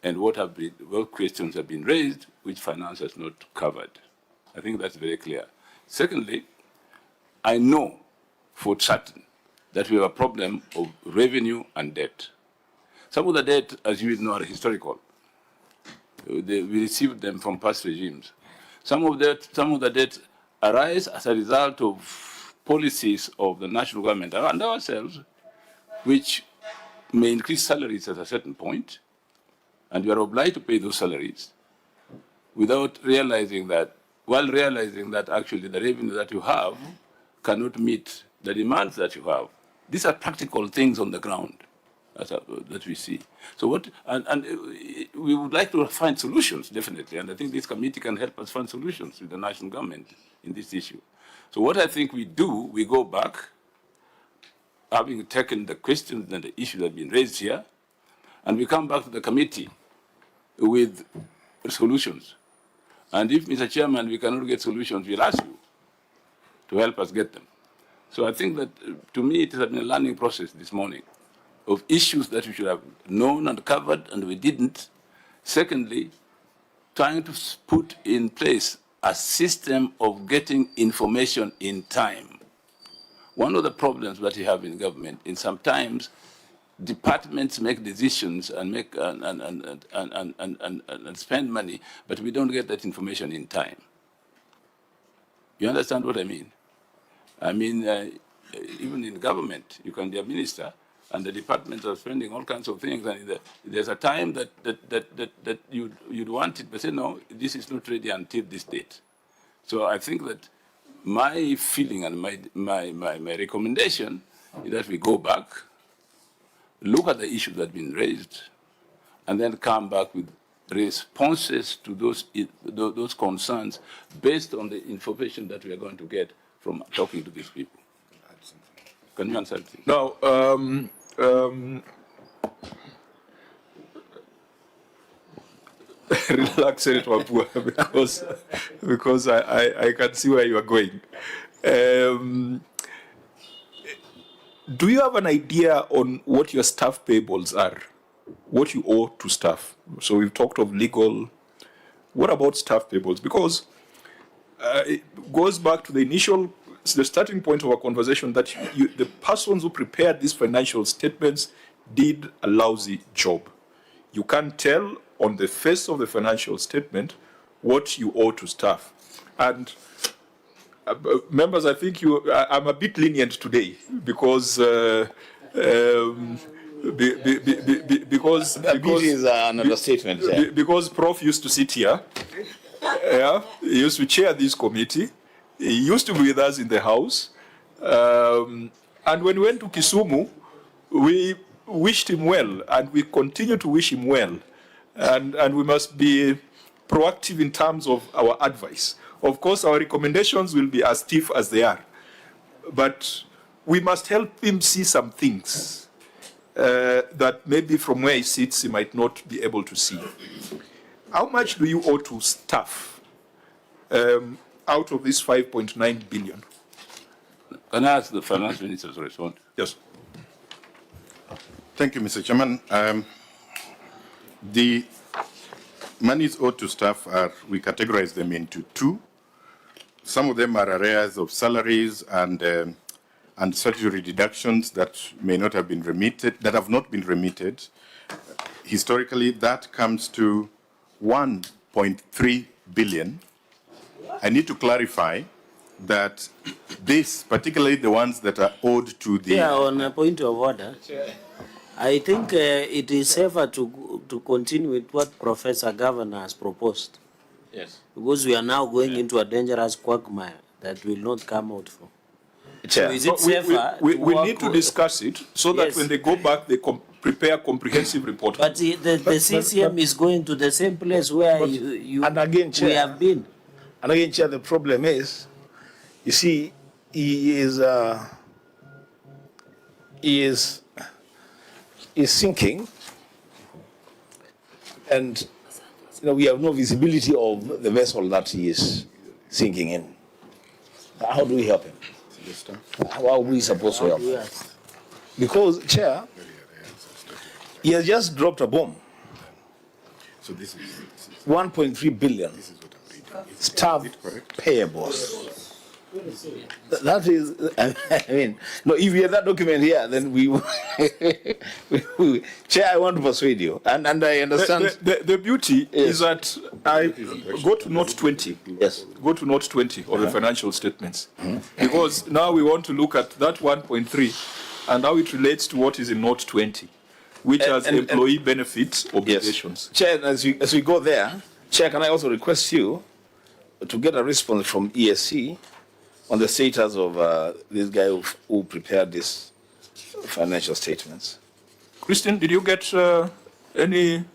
and what questions have been raised, which finance has not covered. I think that's very clear. Secondly, I know for certain that we have a problem of revenue and debt. Some of the debt, as you know, are historical. We received them from past regimes. Some of the debt arise as a result of policies of the national government and ourselves, which may increase salaries at a certain point, and you are obliged to pay those salaries without realizing that, while realizing that actually the revenue that you have cannot meet the demands that you have. These are practical things on the ground that we see. So we would like to find solutions, definitely, and I think this committee can help us find solutions with the national government in this issue. So what I think we do, we go back, having taken the questions and the issues that have been raised here, and we come back to the committee with solutions. And if, Mr. Chairman, we cannot get solutions, we'll ask you to help us get them. So I think that, to me, it has been a learning process this morning of issues that we should have known and covered, and we didn't. Secondly, trying to put in place a system of getting information in time. One of the problems that you have in government, in sometimes departments make decisions and make and spend money, but we don't get that information in time. You understand what I mean? I mean, even in government, you can be a minister, and the departments are spending all kinds of things, and there's a time that you'd want it, but say, no, this is not ready until this date. So I think that my feeling and my recommendation is that we go back, look at the issues that have been raised, and then come back with responses to those concerns based on the information that we are going to get from talking to these people. Can you answer this? Now, relax, Senator Wapua, because I can see where you are going. Do you have an idea on what your staff payables are? What you owe to staff? So we've talked of legal. What about staff payables? Because it goes back to the starting point of our conversation that the persons who prepared these financial statements did a lousy job. You can't tell on the face of the financial statement what you owe to staff. And members, I think I'm a bit lenient today because because is an understatement. Because Prof used to sit here. Yeah, he used to chair this committee. He used to be with us in the house. And when we went to Kisumu, we wished him well, and we continue to wish him well. And we must be proactive in terms of our advice. Of course, our recommendations will be as stiff as they are. But we must help him see some things that maybe from where he sits, he might not be able to see. How much do you owe to staff out of this 5.9 billion? Can I ask the finance minister to respond? Yes. Thank you, Mr. Chairman. The monies owed to staff we categorize them into two. Some of them are arrears of salaries and statutory deductions that may not have been remitted, that have not been remitted. Historically, that comes to 1.3 billion. I need to clarify that this, particularly the ones that are owed to the... Yeah, on a point of order, I think it is safer to continue with what Professor Governor has proposed. Yes. Because we are now going into a dangerous quagmire that will not come out from. So is it safer we need to discuss it so that when they go back, they prepare a comprehensive report. But the CCM is going to the same place where and again, Chair, we have been. And again, Chair, the problem is, you see, he is sinking, and we have no visibility of the vessel that he is sinking in. How do we help him? How are we supposed to help him? Because, Chair, he has just dropped a bomb. So this is 1.3 billion staff payables. That is, I mean, no, if you have that document here, then Chair, I want to persuade you. And I understand. The beauty is that I go to note 20. Yes. Go to note 20 of the financial statements. Because now we want to look at that 1.3 and how it relates to what is in note 20, which has employee benefit obligations. Yes. Chair, as we go there, Chair, can I also request you to get a response from ESC on the status of this guy who prepared these financial statements? Christine, did you get any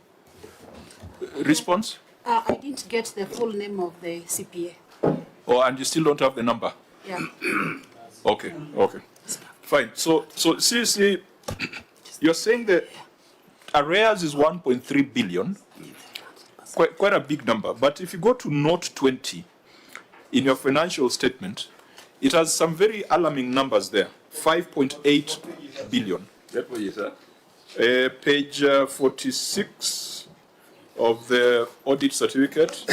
response? I didn't get the full name of the CPA. Oh, and you still don't have the number? Yeah. Okay, fine. So see, you're saying the arrears is 1.3 billion, quite a big number. But if you go to note 20 in your financial statement, it has some very alarming numbers there. 5.8 billion. That what you said? Page 46 of the audit certificate.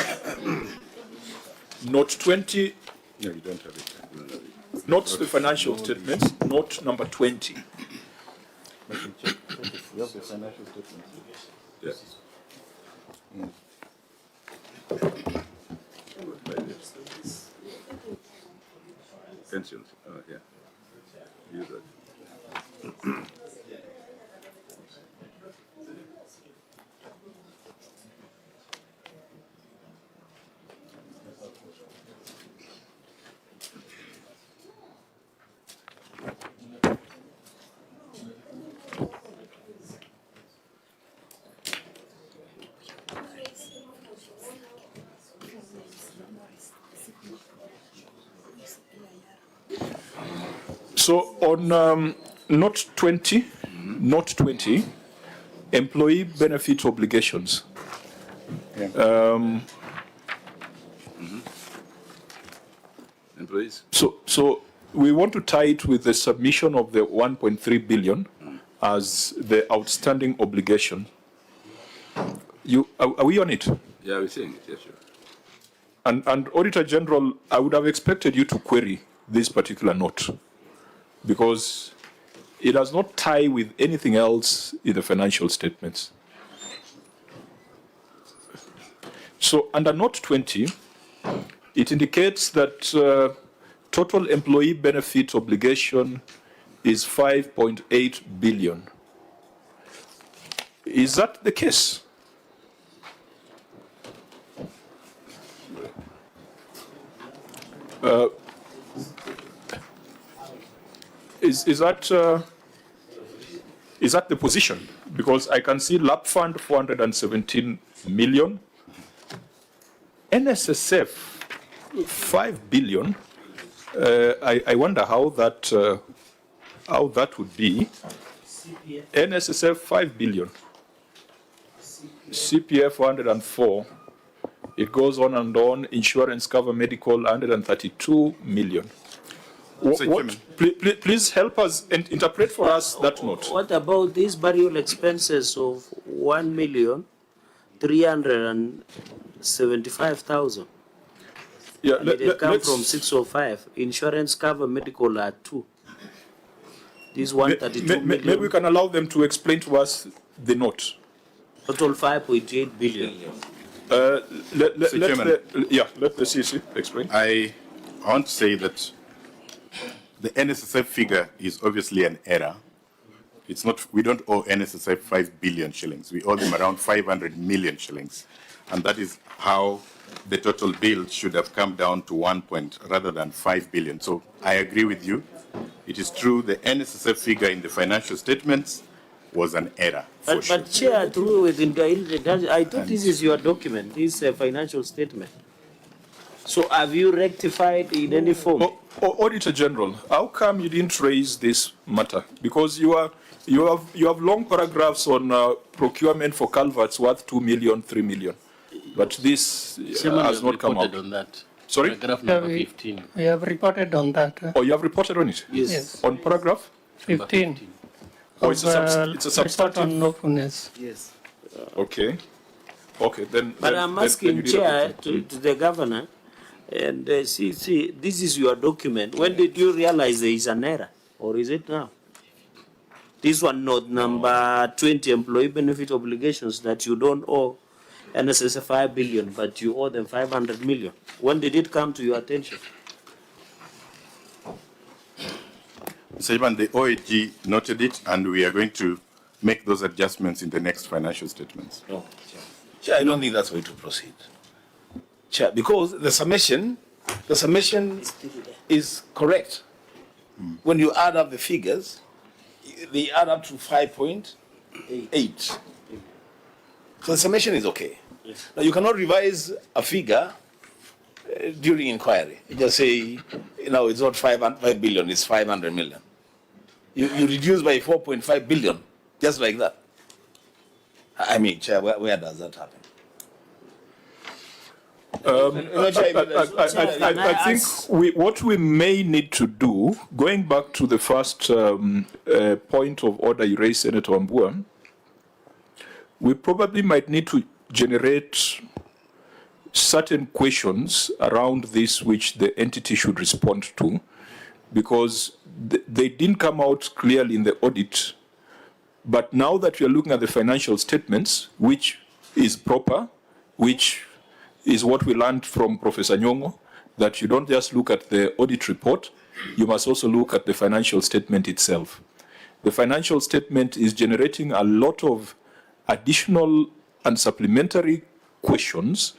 Note 20. No, you don't have it. Not the financial statements. Note number 20. You have the financial statements. Yes. Pensions. Yeah. Use that. So on note 20, employee benefit obligations. Employees. So we want to tie it with the submission of the 1.3 billion as the outstanding obligation. Are we on it? Yeah, we're saying it, yes, sure. And Auditor General, I would have expected you to query this particular note because it does not tie with anything else in the financial statements. So under note 20, it indicates that total employee benefit obligation is 5.8 billion. Is that the case? Is that the position? Because I can see LAP fund 417 million, NSSF 5 billion. I wonder how that would be. NSSF 5 billion, CPF 104. It goes on and on. Insurance cover medical 132 million. Please help us and interpret for us that note. What about these burial expenses of 1,375,000? Yeah, It come from 605. Insurance cover medical are 2. This 132 million. Maybe we can allow them to explain to us the note. Total 5.8 billion. Let the CC explain. I want to say that the NSSF figure is obviously an error. It's not, we don't owe NSSF 5 billion shillings. We owe them around 500 million shillings. And that is how the total bill should have come down to 1 point rather than 5 billion. So I agree with you. It is true the NSSF figure in the financial statements was an error. But Chair, through within I thought this is your document, this financial statement. So have you rectified in any form? Auditor General, how come you didn't raise this matter? Because you have long paragraphs on procurement for culverts worth 2 million, 3 million. But this has not come out. On that. Sorry? Paragraph number 15. We have reported on that. Oh, you have reported on it? Yes. On paragraph? 15. Oh, it's a substantive. On lawfulness. Yes. Okay. Okay, then. But I'm asking Chair to the governor, and see, this is your document. When did you realize there is an error, or is it now? This one, note number 20, employee benefit obligations that you don't owe NSSF 5 billion, but you owe them 500 million. When did it come to your attention? Mr. Chairman, the OAG noted it, and we are going to make those adjustments in the next financial statements. No, Chair, I don't think that's the way to proceed. Chair, because the summation is correct. When you add up the figures, they add up to 5.8. So the summation is okay. Yes. Now you cannot revise a figure during inquiry. You just say, it's not 5 billion, it's 500 million. You reduce by 4.5 billion, just like that. I mean, Chair, where does that happen? I think what we may need to do, going back to the first point of order you raised, Senator Wambua, we probably might need to generate certain questions around this which the entity should respond to, because they didn't come out clearly in the audit. But now that we are looking at the financial statements, which is proper, which is what we learned from Professor Nyong'O, that you don't just look at the audit report, you must also look at the financial statement itself. The financial statement is generating a lot of additional and supplementary questions,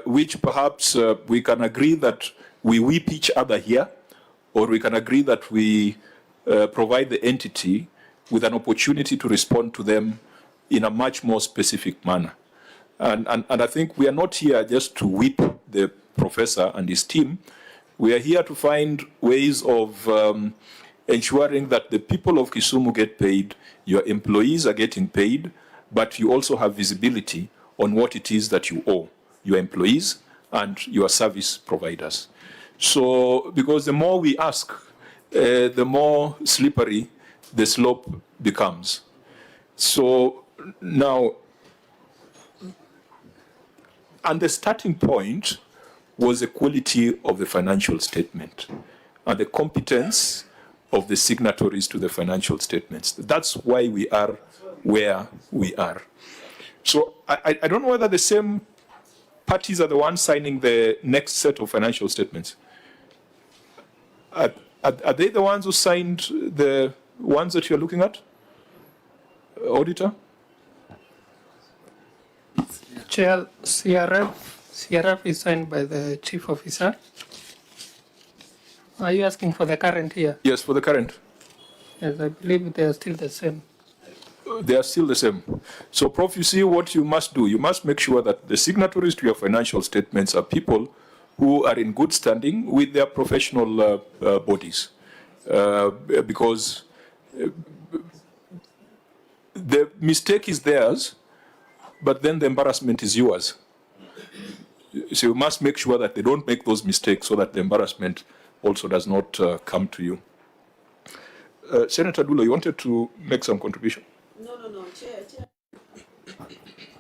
which perhaps we can agree that we whip each other here, or we can agree that we provide the entity with an opportunity to respond to them in a much more specific manner. And I think we are not here just to whip the professor and his team. We are here to find ways of ensuring that the people of Kisumu get paid, your employees are getting paid, but you also have visibility on what it is that you owe your employees and your service providers. So, because the more we ask, the more slippery the slope becomes. So now, and the starting point was the quality of the financial statement and the competence of the signatories to the financial statements. That's why we are where we are. So I don't know whether the same parties are the ones signing the next set of financial statements. Are they the ones who signed the ones that you're looking at, Auditor? Chair, CRF is signed by the chief officer. Are you asking for the current year? Yes, for the current. Yes, I believe they are still the same. They are still the same. So, Prof, you see what you must do. You must make sure that the signatories to your financial statements are people who are in good standing with their professional bodies. Because the mistake is theirs, but then the embarrassment is yours. So you must make sure that they don't make those mistakes so that the embarrassment also does not come to you. Senator Dulo, you wanted to make some contribution? No, Chair.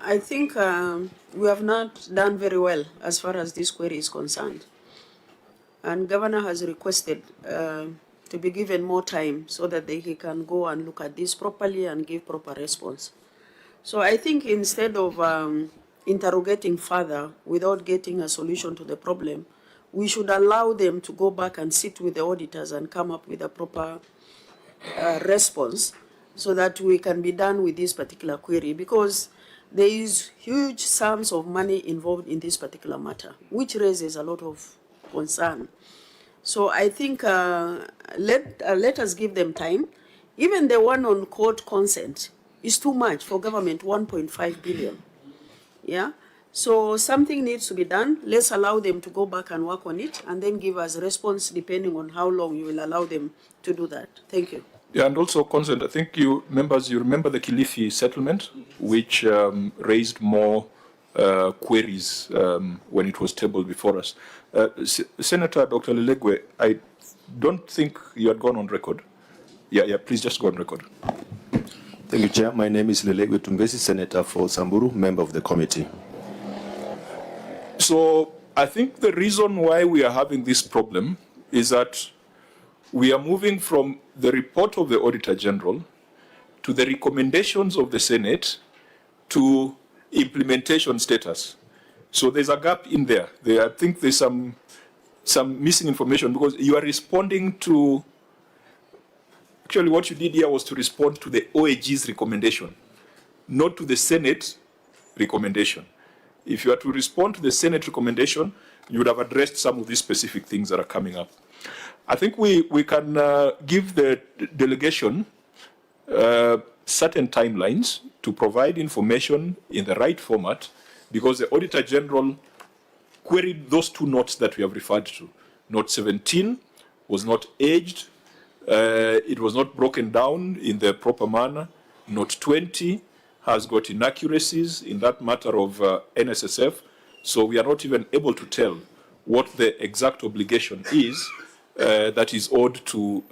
I think we have not done very well as far as this query is concerned. And Governor has requested to be given more time so that he can go and look at this properly and give proper response. So I think instead of interrogating further without getting a solution to the problem, we should allow them to go back and sit with the auditors and come up with a proper response so that we can be done with this particular query, because there is huge sums of money involved in this particular matter, which raises a lot of concern. So I think let us give them time. Even the one on court consent is too much for government, 1.5 billion. Yeah? So something needs to be done. Let's allow them to go back and work on it and then give us a response depending on how long you will allow them to do that. Thank you. Yeah, and also consent. I think you remember the Kilifi settlement, which raised more queries when it was tabled before us. Senator Dr. Lilegwe, I don't think you had gone on record. Yeah, please just go on record. Thank you, Chair. My name is Lilegwe Tumbesi, Senator for Samburu, member of the committee. So I think the reason why we are having this problem is that we are moving from the report of the Auditor General to the recommendations of the Senate to implementation status. So there's a gap in there. I think there's some missing information because you are responding to, actually what you did here was to respond to the OAG's recommendation, not to the Senate recommendation. If you are to respond to the Senate recommendation, you would have addressed some of these specific things that are coming up. I think we can give the delegation certain timelines to provide information in the right format, because the Auditor General queried those two notes that we have referred to. Note 17 was not aged, it was not broken down in the proper manner. Note 20 has got inaccuracies in that matter of NSSF, so we are not even able to tell what the exact obligation is that is owed to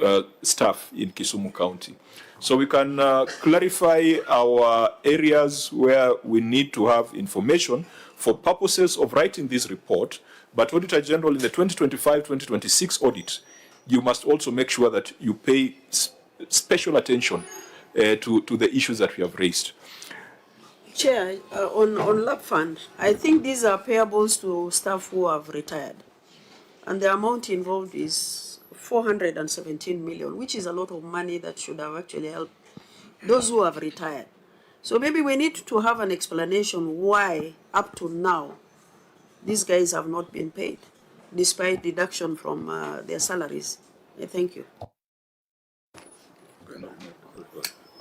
staff in Kisumu County. So we can clarify our areas where we need to have information for purposes of writing this report, but Auditor General, in the 2025-2026 audit, you must also make sure that you pay special attention to the issues that we have raised. Chair, on LAP fund, I think these are payables to staff who have retired. And the amount involved is 417 million, which is a lot of money that should have actually helped those who have retired. So maybe we need to have an explanation why, up to now, these guys have not been paid, despite deduction from their salaries. Thank you.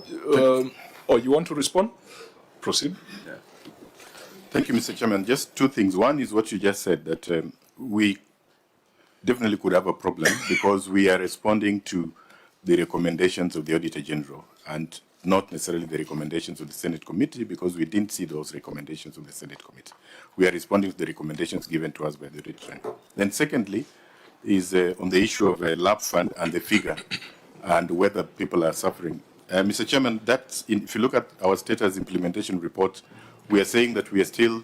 You want to respond? Proceed. Yeah. Thank you, Mr. Chairman. Just two things. One is what you just said, that we definitely could have a problem because we are responding to the recommendations of the Auditor General and not necessarily the recommendations of the Senate Committee, because we didn't see those recommendations of the Senate Committee. We are responding to the recommendations given to us by the Auditor General. Then secondly is on the issue of a lab fund and the figure and whether people are suffering. Mr. Chairman, if you look at our status implementation report, we are saying that we are still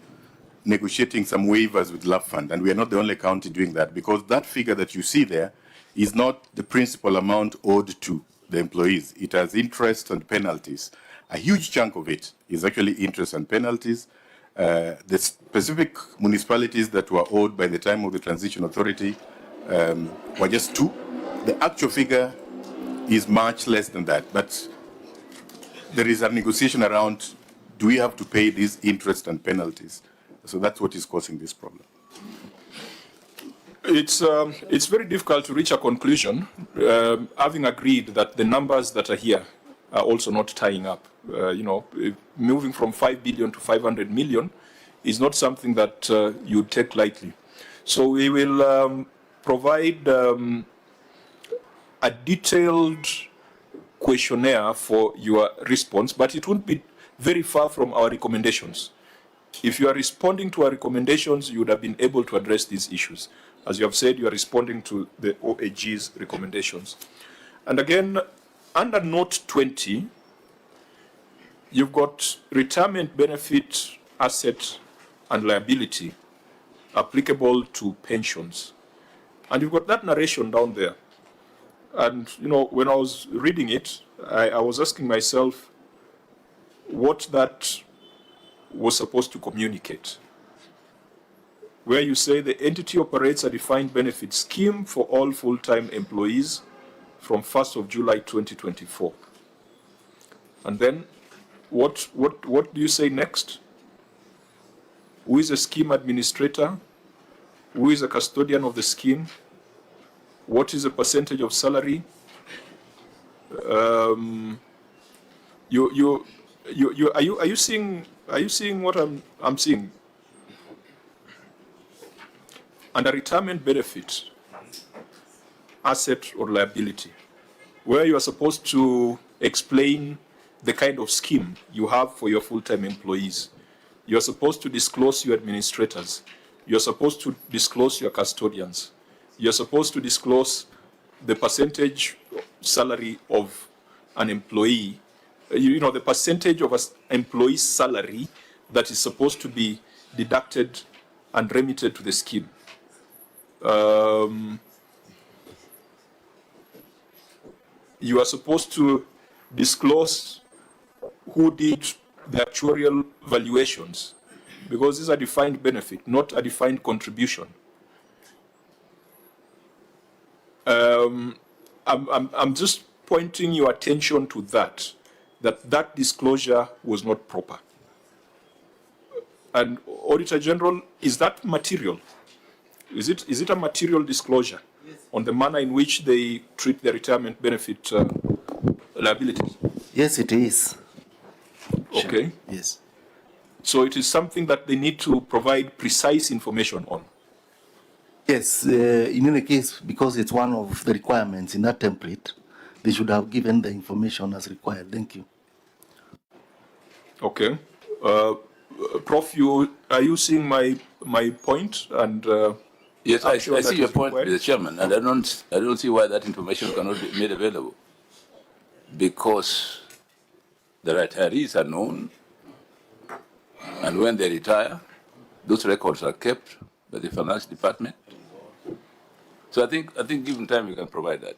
negotiating some waivers with lab fund, and we are not the only county doing that, because that figure that you see there is not the principal amount owed to the employees. It has interest and penalties. A huge chunk of it is actually interest and penalties. The specific municipalities that were owed by the time of the transition authority were just 2. The actual figure is much less than that, but there is a negotiation around, do we have to pay these interest and penalties? So that's what is causing this problem. It's very difficult to reach a conclusion, having agreed that the numbers that are here are also not tying up. Moving from 5 billion to 500 million is not something that you take lightly. So we will provide a detailed questionnaire for your response, but it won't be very far from our recommendations. If you are responding to our recommendations, you would have been able to address these issues. As you have said, you are responding to the OAG's recommendations. And again, under Note 20, you've got retirement benefit, asset, and liability applicable to pensions. And you've got that narration down there. And, when I was reading it, I was asking myself what that was supposed to communicate. Where you say the entity operates a defined benefit scheme for all full-time employees from 1st of July 2024. And then what do you say next? Who is a scheme administrator? Who is a custodian of the scheme? What is the percentage of salary? Are you seeing what I'm seeing? Under retirement benefit, asset or liability, where you are supposed to explain the kind of scheme you have for your full-time employees. You're supposed to disclose your administrators. You're supposed to disclose your custodians. You're supposed to disclose the percentage salary of an employee, the percentage of an employee's salary that is supposed to be deducted and remitted to the scheme. You are supposed to disclose who did the actuarial valuations, because this is a defined benefit, not a defined contribution. I'm just pointing your attention to that disclosure was not proper. And Auditor General, is that material? Is it a material disclosure on the manner in which they treat the retirement benefit liabilities? Yes, it is. Okay. Yes. So it is something that they need to provide precise information on. Yes, in any case, because it's one of the requirements in that template, they should have given the information as required. Thank you. Okay. Prof, are you seeing my point? And yes, I see your point, Mr. Chairman, and I don't see why that information cannot be made available, because the retirees are known, and when they retire, those records are kept by the finance department. So I think given time we can provide that.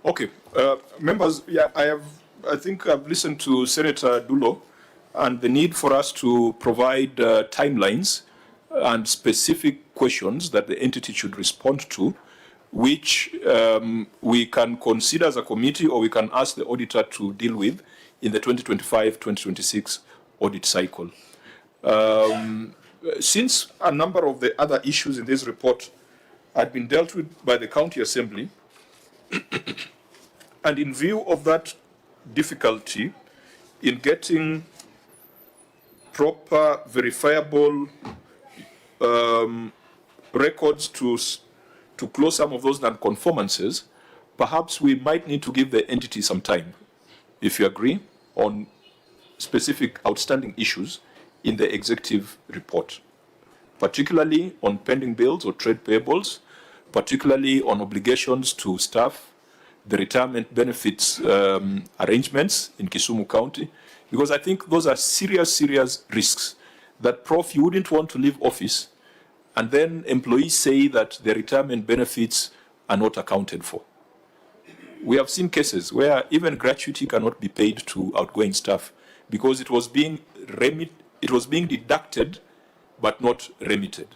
Okay, members, yeah, I think I've listened to Senator Dulo and the need for us to provide timelines and specific questions that the entity should respond to, which we can consider as a committee, or we can ask the auditor to deal with in the 2025-2026 audit cycle. Since a number of the other issues in this report had been dealt with by the County Assembly, and in view of that difficulty in getting proper, verifiable records to close some of those non-conformances, perhaps we might need to give the entity some time, if you agree, on specific outstanding issues in the executive report, particularly on pending bills or trade payables, particularly on obligations to staff, the retirement benefits arrangements in Kisumu County, because I think those are serious risks that, Prof, you wouldn't want to leave office and then employees say that their retirement benefits are not accounted for. We have seen cases where even gratuity cannot be paid to outgoing staff because it was being deducted but not remitted.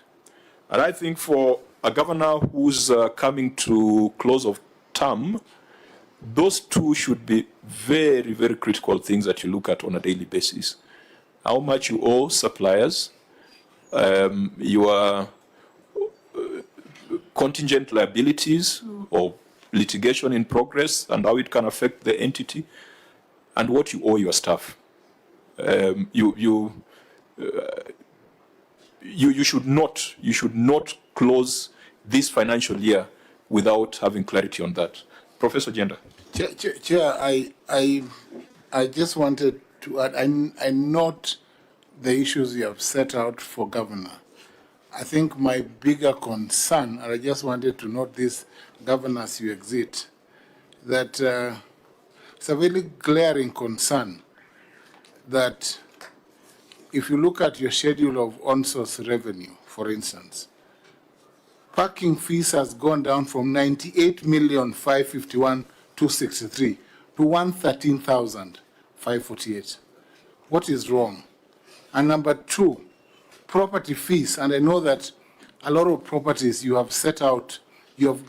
And I think for a governor who's coming to close of term, those two should be very critical things that you look at on a daily basis. How much you owe suppliers, your contingent liabilities or litigation in progress and how it can affect the entity, and what you owe your staff. You should not close this financial year without having clarity on that. Professor Jenda. Chair, I just wanted to add, I note the issues you have set out for governor. I think my bigger concern, and I just wanted to note this, governor, as you exit, that it's a very glaring concern that if you look at your schedule of on-source revenue, for instance, parking fees has gone down from 98,551,263 to 113,548. What is wrong? And number two, property fees, and I know that a lot of properties you have set out, you have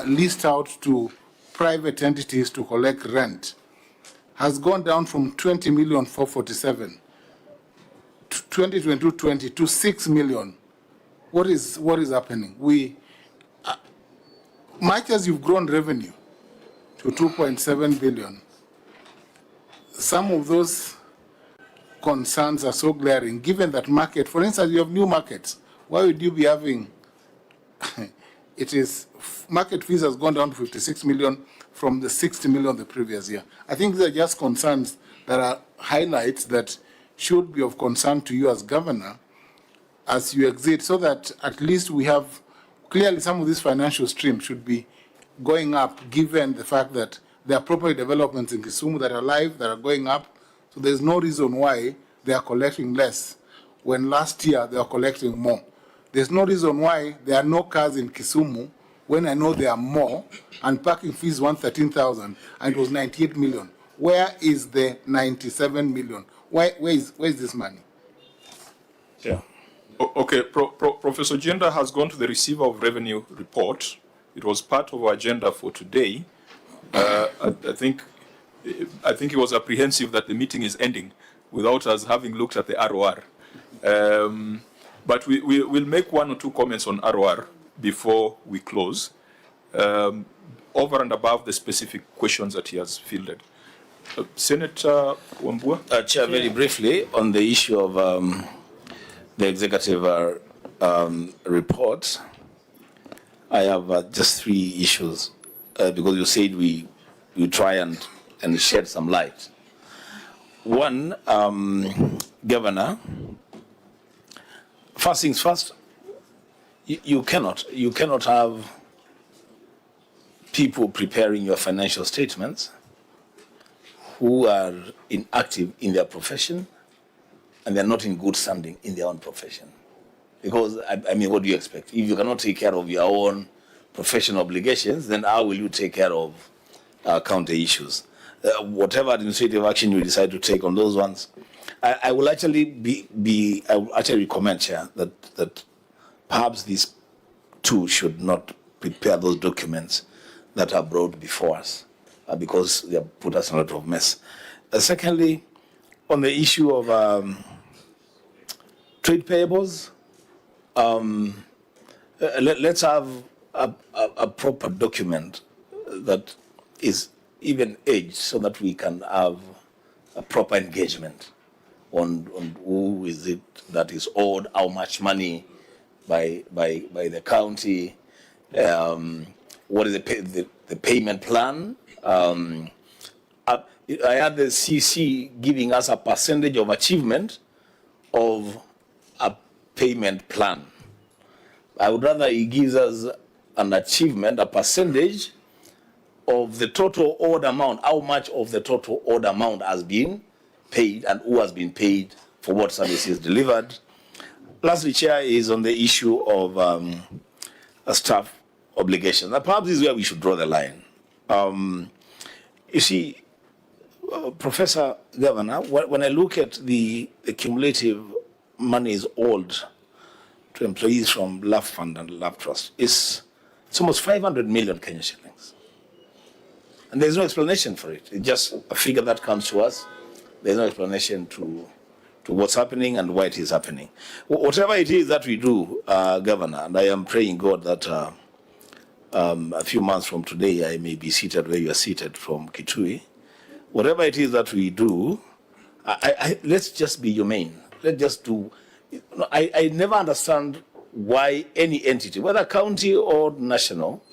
leased out to private entities to collect rent, has gone down from 20,447 to 2020 to 6 million. What is happening? Much as you've grown revenue to 2.7 billion, some of those concerns are so glaring, given that market, for instance, you have new markets. Why would you be having, market fees has gone down to 56 million from the 60 million the previous year. I think these are just concerns that are highlights that should be of concern to you as governor as you exit, so that at least we have, clearly some of these financial streams should be going up, given the fact that there are property developments in Kisumu that are live, that are going up. So there's no reason why they are collecting less when last year they are collecting more. There's no reason why there are no cars in Kisumu when I know there are more, and parking fees 113,000 and it was 98 million. Where is the 97 million? Where is this money? Yeah. Okay, Professor Jenda has gone to the receiver of revenue report. It was part of our agenda for today. I think he was apprehensive that the meeting is ending without us having looked at the ROR. But we'll make one or two comments on ROR before we close, over and above the specific questions that he has fielded. Senator Wambua? Chair, very briefly on the issue of the executive report, I have just three issues because you said we try and shed some light. One, Governor, first things first, you cannot have people preparing your financial statements who are inactive in their profession and they're not in good standing in their own profession. Because, I mean, what do you expect? If you cannot take care of your own professional obligations, then how will you take care of county issues? Whatever administrative action you decide to take on those ones, I will actually I will actually recommend, Chair, that perhaps these two should not prepare those documents that are brought before us because they have put us in a lot of mess. Secondly, on the issue of trade payables, let's have a proper document that is even aged so that we can have a proper engagement on who is it that is owed how much money by the county, what is the the payment plan. I had the CC giving us a percentage of achievement of a payment plan. I would rather he gives us an achievement, a percentage of the total order amount, how much of the total order amount has been paid and who has been paid for what services delivered. Lastly, Chair, is on the issue of a staff obligation. Now, perhaps this is where we should draw the line. You see, Professor Governor, when I look at the cumulative monies owed to employees from LAF Fund and LAF Trust, it's almost 500 million Kenya shillings. And there's no explanation for it. It's just a figure that comes to us. There's no explanation to what's happening and why it is happening. Whatever it is that we do, Governor, and I am praying God that a few months from today I may be seated where you are seated from Kitui. Whatever it is that we do, let's just be humane. Let's just do. I never understand why any entity, whether county or national,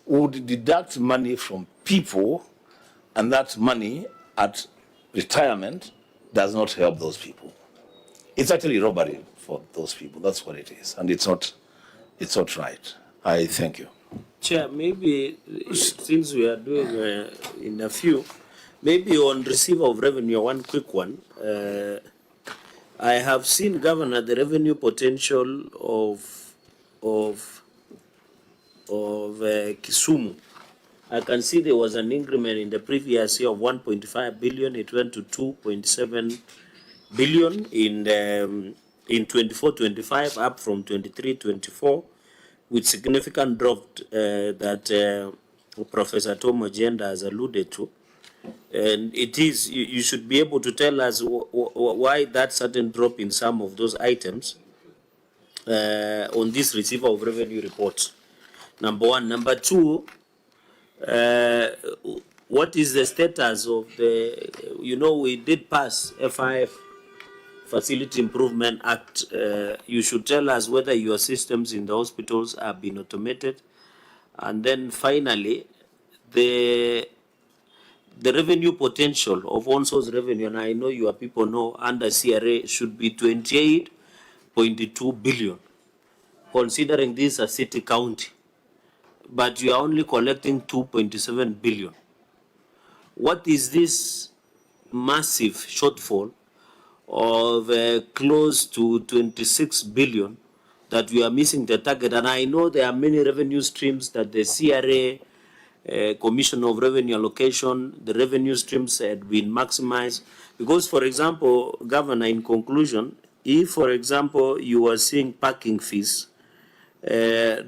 would deduct money from people, and that money at retirement does not help those people. It's actually robbery for those people. That's what it is, and it's not right. I thank you. Chair, maybe since we are doing in a few, maybe on receiver of revenue, one quick one. I have seen, Governor, the revenue potential of Kisumu. I can see there was an increment in the previous year of 1.5 billion. It went to 2.7 billion in 24-25, up from 23-24, with significant drop that Professor Tom Agenda has alluded to. And it is, you should be able to tell us why that sudden drop in some of those items on this receiver of revenue report. Number one. Number two, what is the status of the, we did pass FIF, Facility Improvement Act. You should tell us whether your systems in the hospitals have been automated. And then finally, the revenue potential of on-source revenue, and I know your people know, under CRA should be 28.2 billion, considering this a city county, but you are only collecting 2.7 billion. What is this massive shortfall of close to 26 billion that we are missing the target? And I know there are many revenue streams that the CRA, Commission of Revenue Allocation, the revenue streams had been maximized. Because, for example, Governor, in conclusion, if, for example, you are seeing parking fees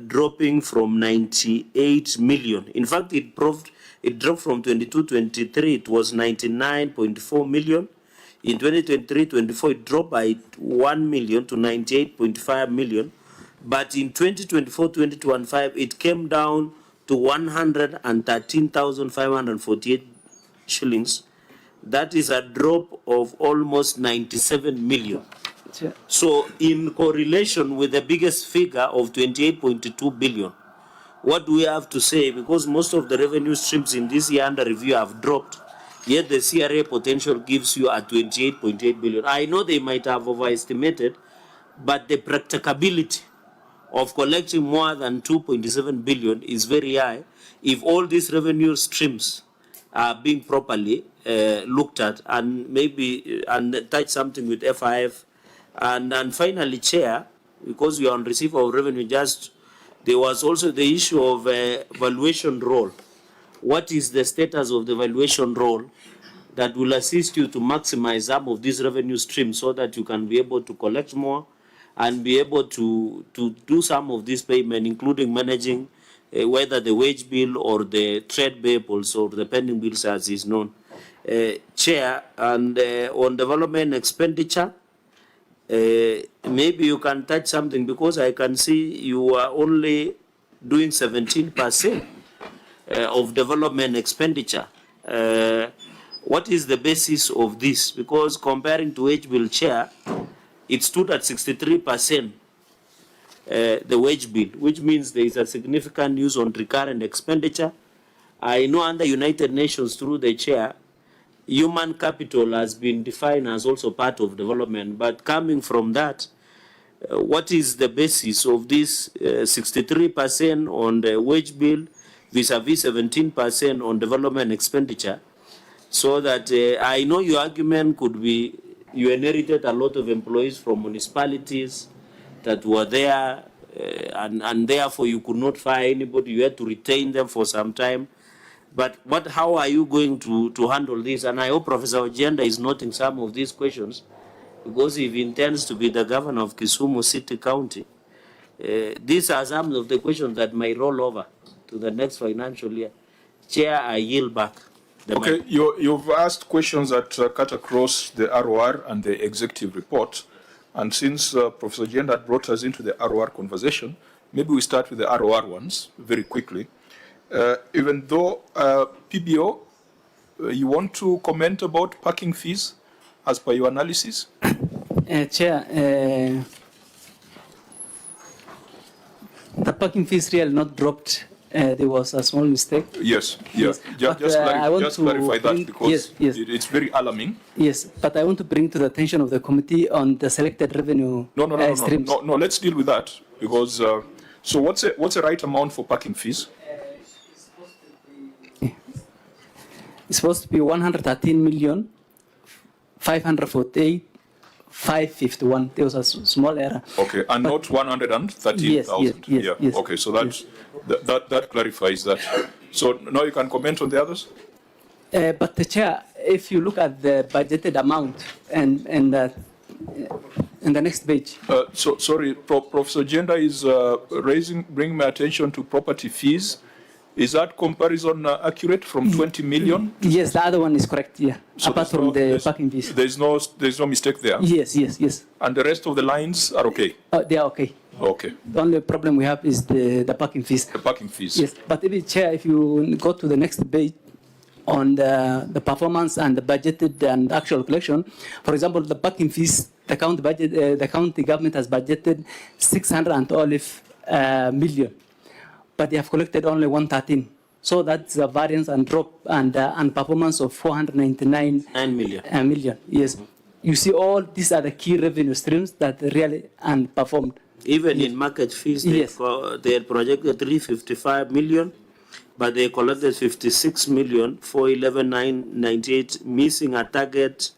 dropping from 98 million, in fact, it dropped from 22-23, it was 99.4 million. In 2023-24, it dropped by 1 million to 98.5 million. But in 2024-2025, it came down to 113,548 shillings. That is a drop of almost 97 million. So in correlation with the biggest figure of 28.2 billion, what do we have to say? Because most of the revenue streams in this year under review have dropped, yet the CRA potential gives you a 28.8 billion. I know they might have overestimated, but the practicability of collecting more than 2.7 billion is very high if all these revenue streams are being properly looked at, and maybe touch something with FIF. And finally, Chair, because we are on receiver of revenue, there was also the issue of valuation role. What is the status of the valuation role that will assist you to maximize some of these revenue streams so that you can be able to collect more and be able to do some of this payment, including managing whether the wage bill or the trade payables or the pending bills as is known. Chair, and on development expenditure, maybe you can touch something, because I can see you are only doing 17% of development expenditure. What is the basis of this? Because comparing to wage bill, Chair, it stood at 63%, the wage bill, which means there is a significant use on recurrent expenditure. I know under United Nations through the chair, human capital has been defined as also part of development. But coming from that, what is the basis of this 63% on the wage bill vis-a-vis 17% on development expenditure? So that I know your argument could be you inherited a lot of employees from municipalities that were there, and therefore you could not fire anybody. You had to retain them for some time. But how are you going to handle this? And I hope Professor Ojenda is noting some of these questions, because if he intends to be the governor of Kisumu City County, these are some of the questions that may roll over to the next financial year. Chair, I yield back. Okay, you've asked questions that cut across the ROR and the executive report. And since Professor Ojenda brought us into the ROR conversation, maybe we start with the ROR ones very quickly. Even though PBO, you want to comment about parking fees as per your analysis? Chair, the parking fees really not dropped. There was a small mistake. Yes, yes. Just clarify that, because it's very alarming. Yes, but I want to bring to the attention of the committee on the selected revenue streams. No, let's deal with that, because so what's the right amount for parking fees? It's supposed to be 113 million 548 551. There was a small error. Okay, and not 113,000. Yes. Okay, so that clarifies that. So now you can comment on the others. But the chair, if you look at the budgeted amount and in the next page. So sorry, Professor Ojenda is bringing my attention to property fees. Is that comparison accurate from 20 million? Yes, the other one is correct. Yeah, So apart from the parking fees. There's no mistake there. Yes. And the rest of the lines are okay. They are okay. Okay. The only problem we have is the parking fees. The parking fees. Yes, but Chair, if you go to the next page on the performance and the budgeted and actual collection, for example, the parking fees, the county government has budgeted 612 million, but they have collected only 113. So that's a variance and drop and performance of 499 million. Yes. You see, all these are the key revenue streams that really underperformed. Even in market fees, they had projected 355 million, but they collected 56 million, 411,998, missing a target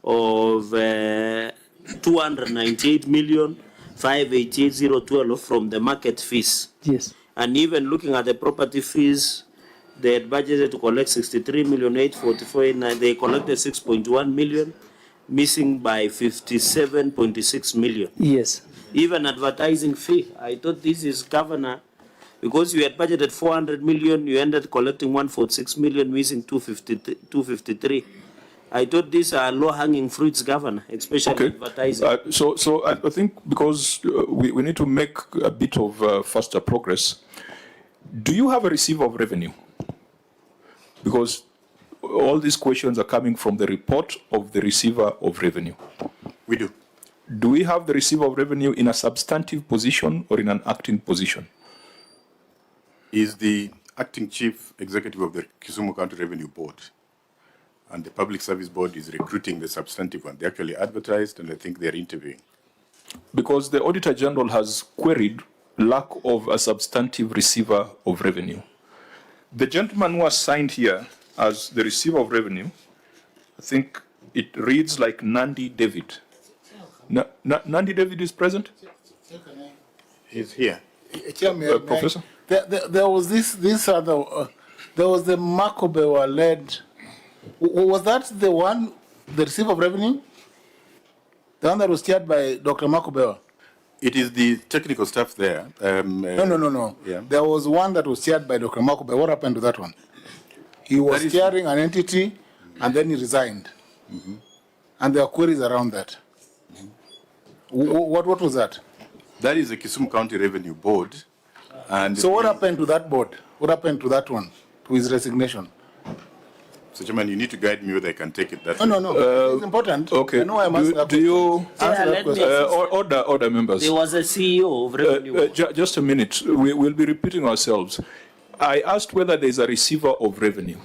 of 298 million, 588,012 from the market fees. Yes. And even looking at the property fees, they had budgeted to collect 63 million, 844, they collected 6.1 million, missing by 57.6 million. Yes. Even advertising fee, I thought this is governor, because you had budgeted 400 million, you ended collecting 146 million, missing 253. I thought these are low-hanging fruits, governor, especially advertising. So I think because we need to make a bit of faster progress, do you have a receiver of revenue? Because all these questions are coming from the report of the receiver of revenue. We do. Do we have the receiver of revenue in a substantive position or in an acting position? Is the acting chief executive of the Kisumu County Revenue Board, and the Public Service Board is recruiting the substantive one. They actually advertised, and I think they're interviewing. Because the Auditor General has queried lack of a substantive receiver of revenue. The gentleman who was signed here as the receiver of revenue, I think it reads like Nandi David. Nandi David is present? He's here. Professor? There was this other, there was the Makobewa led, was that the one, the receiver of revenue? The one that was chaired by Dr. Makobewa? It is the technical staff there. No. Yeah. There was one that was chaired by Dr. Makobewa. What happened to that one? He was chairing an entity and then he resigned. Mm-hmm. And there are queries around that. What was that? That is the Kisumu County Revenue Board. And so what happened to that board? What happened to that one? To his resignation? So, Chairman, you need to guide me whether I can take it that No. It's important. Okay. I know I'm asking that do you question. order members? There was a CEO of revenue. Just a minute. We'll be repeating ourselves. I asked whether there's a receiver of revenue.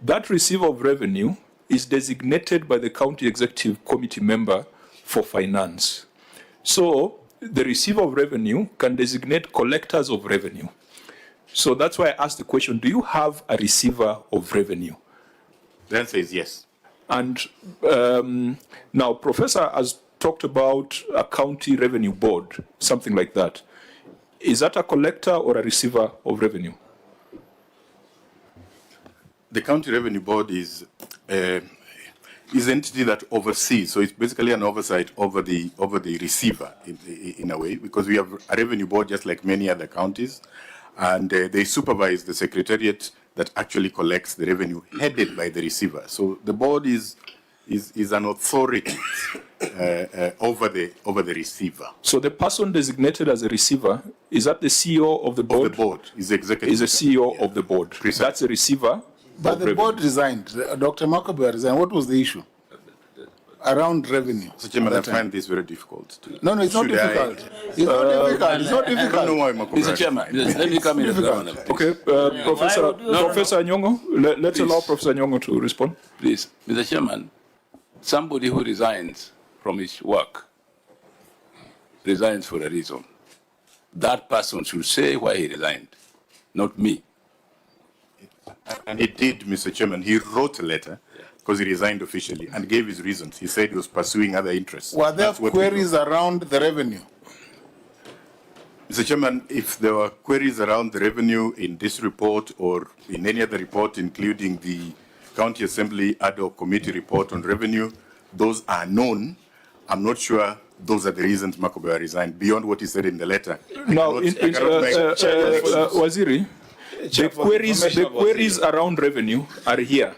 That receiver of revenue is designated by the county executive committee member for finance. So the receiver of revenue can designate collectors of revenue. So that's why I asked the question, do you have a receiver of revenue? The answer is yes. And now Professor has talked about a county revenue board, something like that. Is that a collector or a receiver of revenue? The county revenue board is an entity that oversees, so it's basically an oversight over the receiver in a way, because we have a revenue board just like many other counties, and they supervise the secretariat that actually collects the revenue headed by the receiver. So the board is an authority over the receiver. So the person designated as a receiver, is that the CEO of the board? Of the board, is the executive. Is the CEO of the board. Precisely. That's a receiver. But the board resigned. Dr. Makobe resigned. What was the issue? Around revenue. So, Chairman, I find this very difficult. No, it's not difficult. It's not difficult. It's not difficult. I don't know why Makobe. Mr. Chairman, let me come in. Okay, Professor Nyong'O, let's allow Professor Nyong'o to respond. Please, Mr. Chairman, somebody who resigns from his work resigns for a reason. That person should say why he resigned, not me. And he did, Mr. Chairman. He wrote a letter because he resigned officially and gave his reasons. He said he was pursuing other interests. Were there queries around the revenue? Mr. Chairman, if there were queries around the revenue in this report or in any other report, including the County Assembly ad hoc committee report on revenue, those are known. I'm not sure those are the reasons Makobe resigned, beyond what he said in the letter. Now, Waziri, the queries around revenue are here.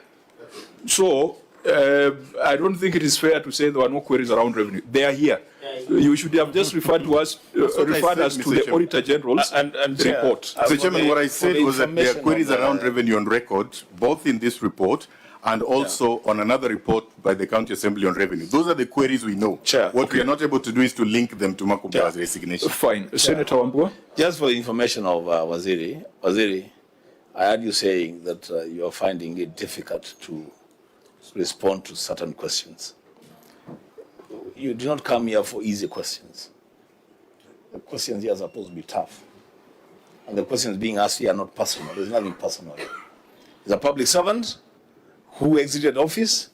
So I don't think it is fair to say there were no queries around revenue. They are here. You should have just referred to us, referred us to the Auditor General's report. Mr. Chairman, what I said was that there are queries around revenue on record, both in this report and also on another report by the County Assembly on revenue. Those are the queries we know. What we are not able to do is to link them to Makube's resignation. Fine. Senator Wambua? Just for the information of Waziri, I heard you saying that you are finding it difficult to respond to certain questions. You do not come here for easy questions. The questions here are supposed to be tough. And the questions being asked here are not personal. There's nothing personal here. He's a public servant who exited office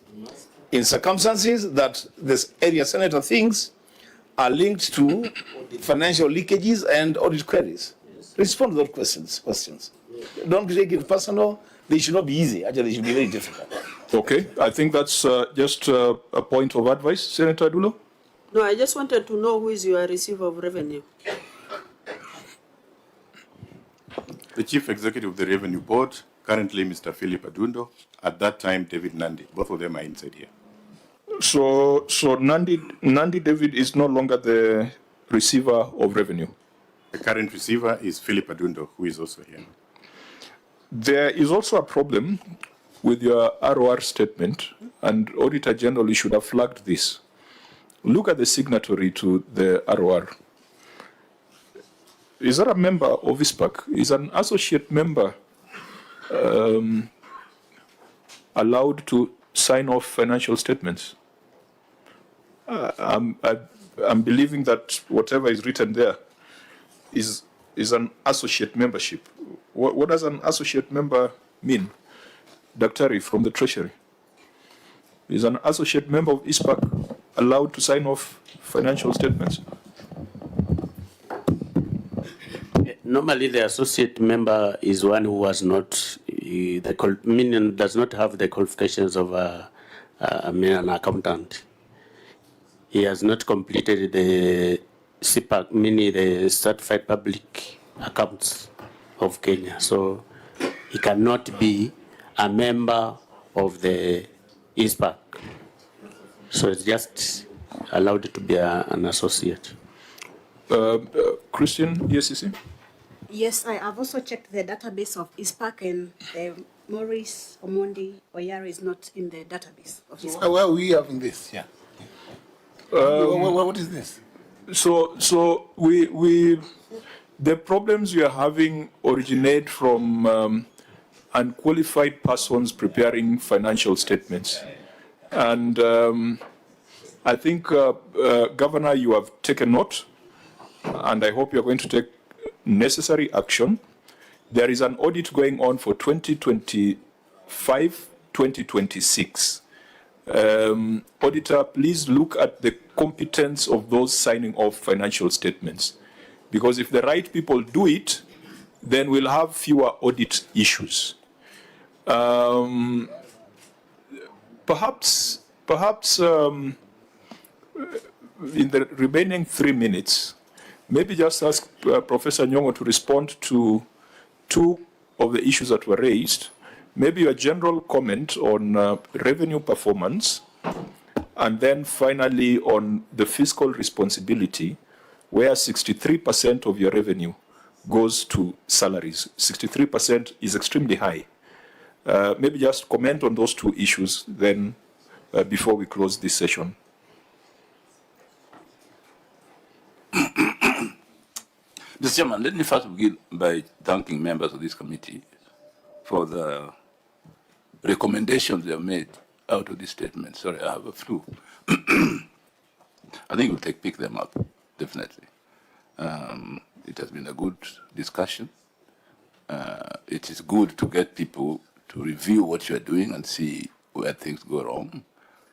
in circumstances that this area senator thinks are linked to financial leakages and audit queries. Respond to those questions. Don't take it personal. They should not be easy. Actually, they should be very difficult. Okay, I think that's just a point of advice. Senator Adulo? No, I just wanted to know who is your receiver of revenue. The Chief Executive of the Revenue Board, currently Mr. Philip Adundo, at that time David Nandi. Both of them are inside here. So Nandi David is no longer the receiver of revenue. The current receiver is Philip Adundo, who is also here. There is also a problem with your ROR statement, and Auditor General, you should have flagged this. Look at the signatory to the ROR. Is that a member of ISPAC? Is an associate member allowed to sign off financial statements? I'm believing that whatever is written there is an associate membership. What does an associate member mean? Daktari from the Treasury. Is an associate member of ISPAC allowed to sign off financial statements? Normally, the associate member is one who has not, meaning does not have the qualifications of an accountant. He has not completed the CPAC, meaning the Certified Public Accounts of Kenya. So he cannot be a member of the ISPAC. So it's just allowed to be an associate. Christian, ESCC? Yes, I have also checked the database of ISPAC, and Maurice Omondi Oyara is not in the database of ISPAC. So where are we having this? Yeah. What is this? So we The problems we are having originate from unqualified persons preparing financial statements. And I think, Governor, you have taken note, and I hope you're going to take necessary action. There is an audit going on for 2025, 2026. Auditor, please look at the competence of those signing off financial statements. Because if the right people do it, then we'll have fewer audit issues. Perhaps in the remaining 3 minutes, maybe just ask Professor Nyong'o to respond to 2 of the issues that were raised. Maybe a general comment on revenue performance, and then finally on the fiscal responsibility, where 63% of your revenue goes to salaries. 63% is extremely high. Maybe just comment on those 2 issues then before we close this session. Mr. Chairman, let me first begin by thanking members of this committee for the recommendations they have made out of this statement. Sorry, I have a flu. I think we'll pick them up, definitely. It has been a good discussion. It is good to get people to review what you are doing and see where things go wrong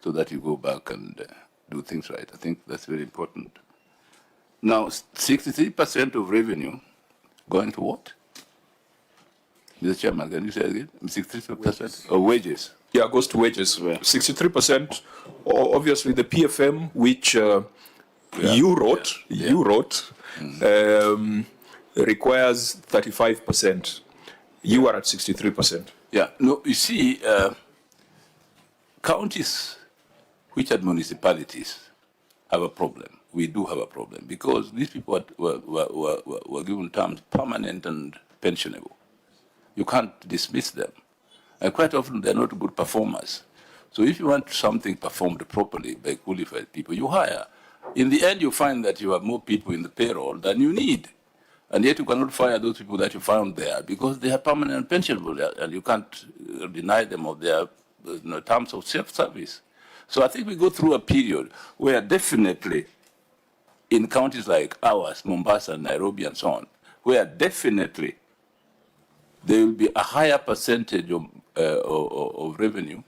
so that you go back and do things right. I think that's very important. Now, 63% of revenue going to what? Mr. Chairman, can you say it again? 63% of wages. Yeah, it goes to wages. 63%, obviously the PFM, which you wrote, requires 35%. You are at 63%. Yeah, no, you see, counties which are municipalities have a problem. We do have a problem because these people were given terms permanent and pensionable. You can't dismiss them. And quite often they're not good performers. So if you want something performed properly by qualified people, you hire. In the end, you find that you have more people in the payroll than you need. And yet you cannot fire those people that you found there because they are permanent and pensionable, and you can't deny them of their terms of self-service. So I think we go through a period where definitely in counties like ours, Mombasa, Nairobi, and so on, where definitely there will be a higher percentage of revenue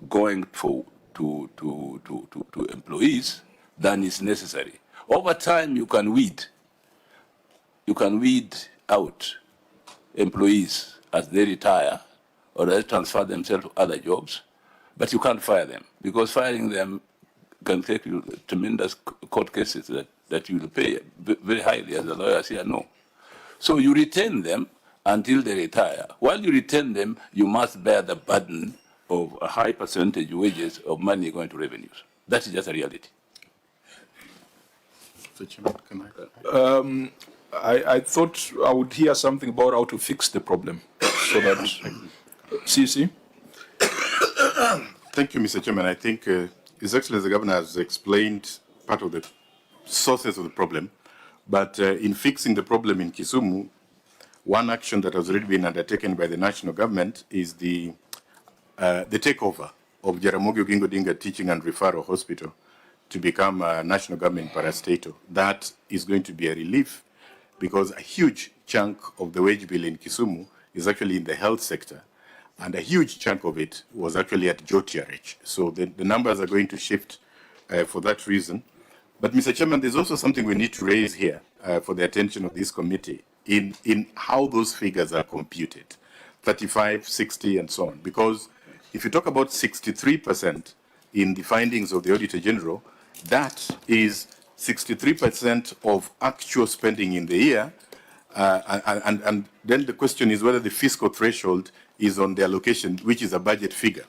going to employees than is necessary. Over time, you can weed out employees as they retire or they transfer themselves to other jobs, but you can't fire them because firing them can take you tremendous court cases that you will pay very highly, as the lawyers here know. So you retain them until they retire. While you retain them, you must bear the burden of a high percentage wages of money going to revenues. That is just a reality. I thought I would hear something about how to fix the problem. So that, CC? Thank you, Mr. Chairman. I think His Excellency the Governor has explained part of the sources of the problem, but in fixing the problem in Kisumu, one action that has already been undertaken by the national government is the takeover of Jaramogi Oginga Odinga Teaching and Referral Hospital to become a national government parastatal. That is going to be a relief because a huge chunk of the wage bill in Kisumu is actually in the health sector, and a huge chunk of it was actually at JOTRH. So the numbers are going to shift for that reason. But Mr. Chairman, there's also something we need to raise here for the attention of this committee in how those figures are computed, 35, 60, and so on. Because if you talk about 63% in the findings of the Auditor General, that is 63% of actual spending in the year. And then the question is whether the fiscal threshold is on the allocation, which is a budget figure.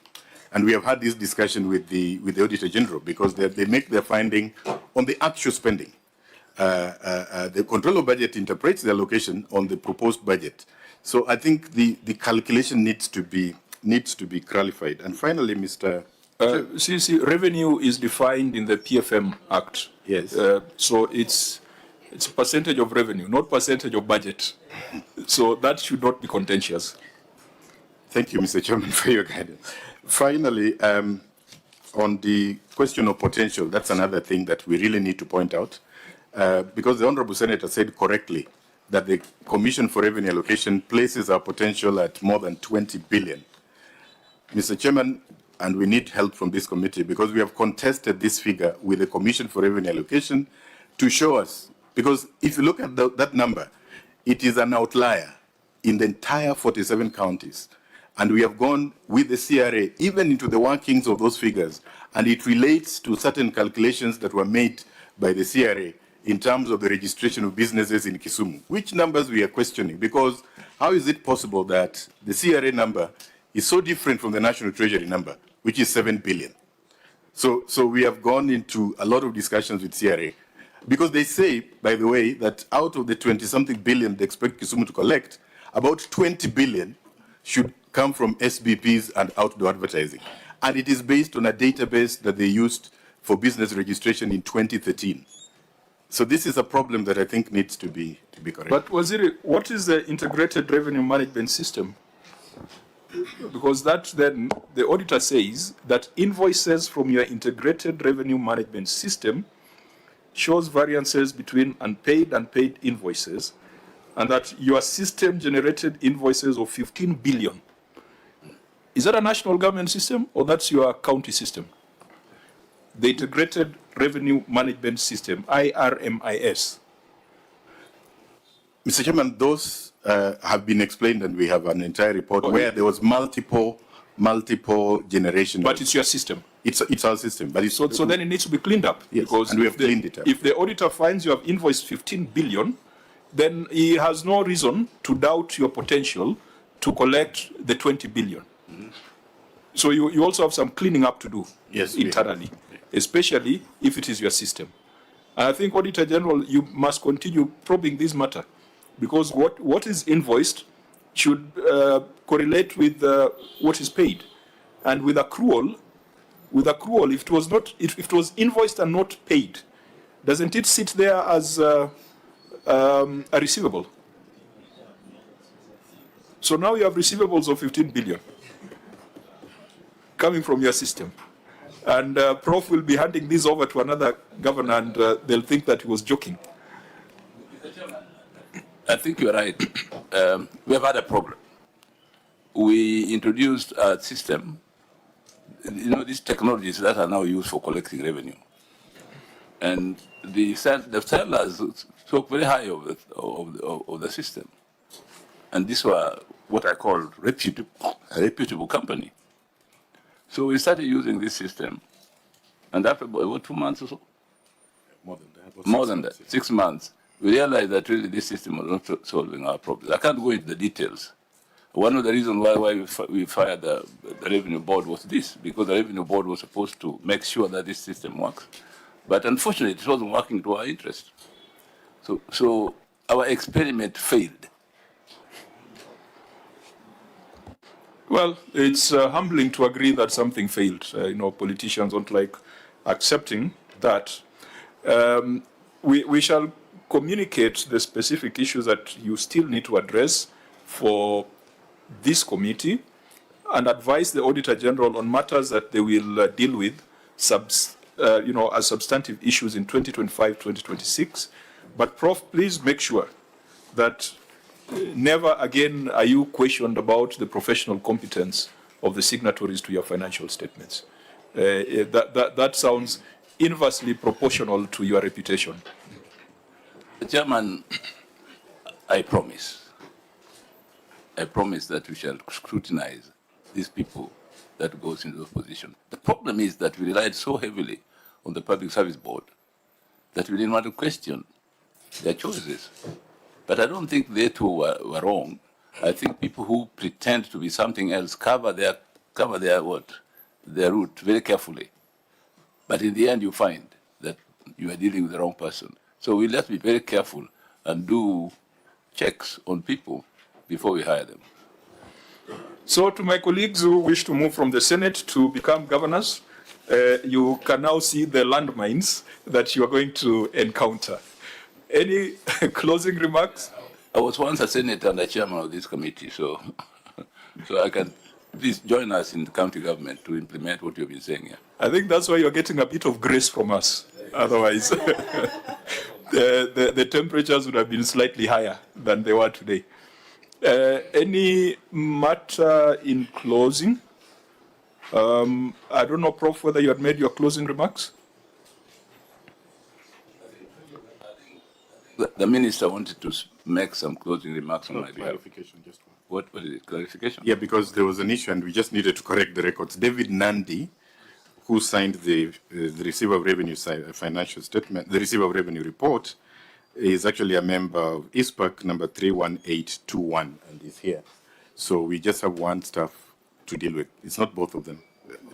And we have had this discussion with the Auditor General because they make their finding on the actual spending. The Controller of Budget interprets the allocation on the proposed budget. So I think the calculation needs to be clarified. And finally, Mr. CC, revenue is defined in the PFM Act. Yes. So it's It's a percentage of revenue, not percentage of budget. So that should not be contentious. Thank you, Mr. Chairman, for your guidance. Finally, on the question of potential, that's another thing that we really need to point out, because the Honorable Senator said correctly that the Commission for Revenue Allocation places our potential at more than 20 billion. Mr. Chairman, and we need help from this committee because we have contested this figure with the Commission for Revenue Allocation to show us, because if you look at that number, it is an outlier in the entire 47 counties. And we have gone with the CRA even into the workings of those figures, and it relates to certain calculations that were made by the CRA in terms of the registration of businesses in Kisumu, which numbers we are questioning, because how is it possible that the CRA number is so different from the National Treasury number, which is 7 billion? So we have gone into a lot of discussions with CRA, because they say, by the way, that out of the 20-something billion they expect Kisumu to collect, about 20 billion should come from SBPs and outdoor advertising. And it is based on a database that they used for business registration in 2013. So this is a problem that I think needs to be corrected. But Waziri, what is the integrated revenue management system? Because that then, the auditor says that invoices from your integrated revenue management system shows variances between unpaid and paid invoices, and that your system generated invoices of 15 billion. Is that a national government system or that's your county system? The integrated revenue management system, IRMIS. Mr. Chairman, those have been explained, and we have an entire report where there was multiple generation. But it's your system. It's our system. But it's, so then it needs to be cleaned up. Yes, because and we have cleaned it up. If the auditor finds you have invoiced 15 billion, then he has no reason to doubt your potential to collect the 20 billion. Mm-hmm. So you also have some cleaning up to do internally, especially if it is your system. And I think, Auditor General, you must continue probing this matter, because what is invoiced should correlate with what is paid. And with accrual, if it was invoiced and not paid, doesn't it sit there as a receivable? So now you have receivables of 15 billion coming from your system. And Prof will be handing this over to another governor, and they'll think that he was joking. I think you're right. We have had a problem. We introduced a system, these technologies that are now used for collecting revenue. And the sellers spoke very high of the system. And these were what I call a reputable company. So we started using this system. And after about 2 months or so? More than that, 6 months. We realized that really this system was not solving our problems. I can't go into the details. One of the reasons why we fired the Revenue Board was this, because the Revenue Board was supposed to make sure that this system works. But unfortunately, it wasn't working to our interest. So our experiment failed. Well, it's humbling to agree that something failed. Politicians don't like accepting that. We shall communicate the specific issues that you still need to address for this committee and advise the Auditor General on matters that they will deal with as substantive issues in 2025-2026. But Prof, please make sure that never again are you questioned about the professional competence of the signatories to your financial statements. That sounds inversely proportional to your reputation. Chairman, I promise that we shall scrutinize these people that goes into those positions. The problem is that we relied so heavily on the Public Service Board that we didn't want to question their choices. But I don't think they too were wrong. I think people who pretend to be something else cover their route very carefully. But in the end, you find that you are dealing with the wrong person. So we have to be very careful and do checks on people before we hire them. So to my colleagues who wish to move from the Senate to become governors, you can now see the landmines that you are going to encounter. Any closing remarks? I was once a senator and a chairman of this committee, so so I can please join us in the county government to implement what you've been saying here. I think that's why you're getting a bit of grace from us. Otherwise, the temperatures would have been slightly higher than they were today. Any matter in closing? I don't know, Prof, whether you had made your closing remarks? The minister wanted to make some closing remarks on my behalf. Clarification, just one. What is it? Clarification? Yeah, because there was an issue and we just needed to correct the records. David Nandi, who signed the receiver of revenue financial statement, the receiver of revenue report, is actually a member of ISPAC number 31821 and is here. So we just have one staff to deal with. It's not both of them.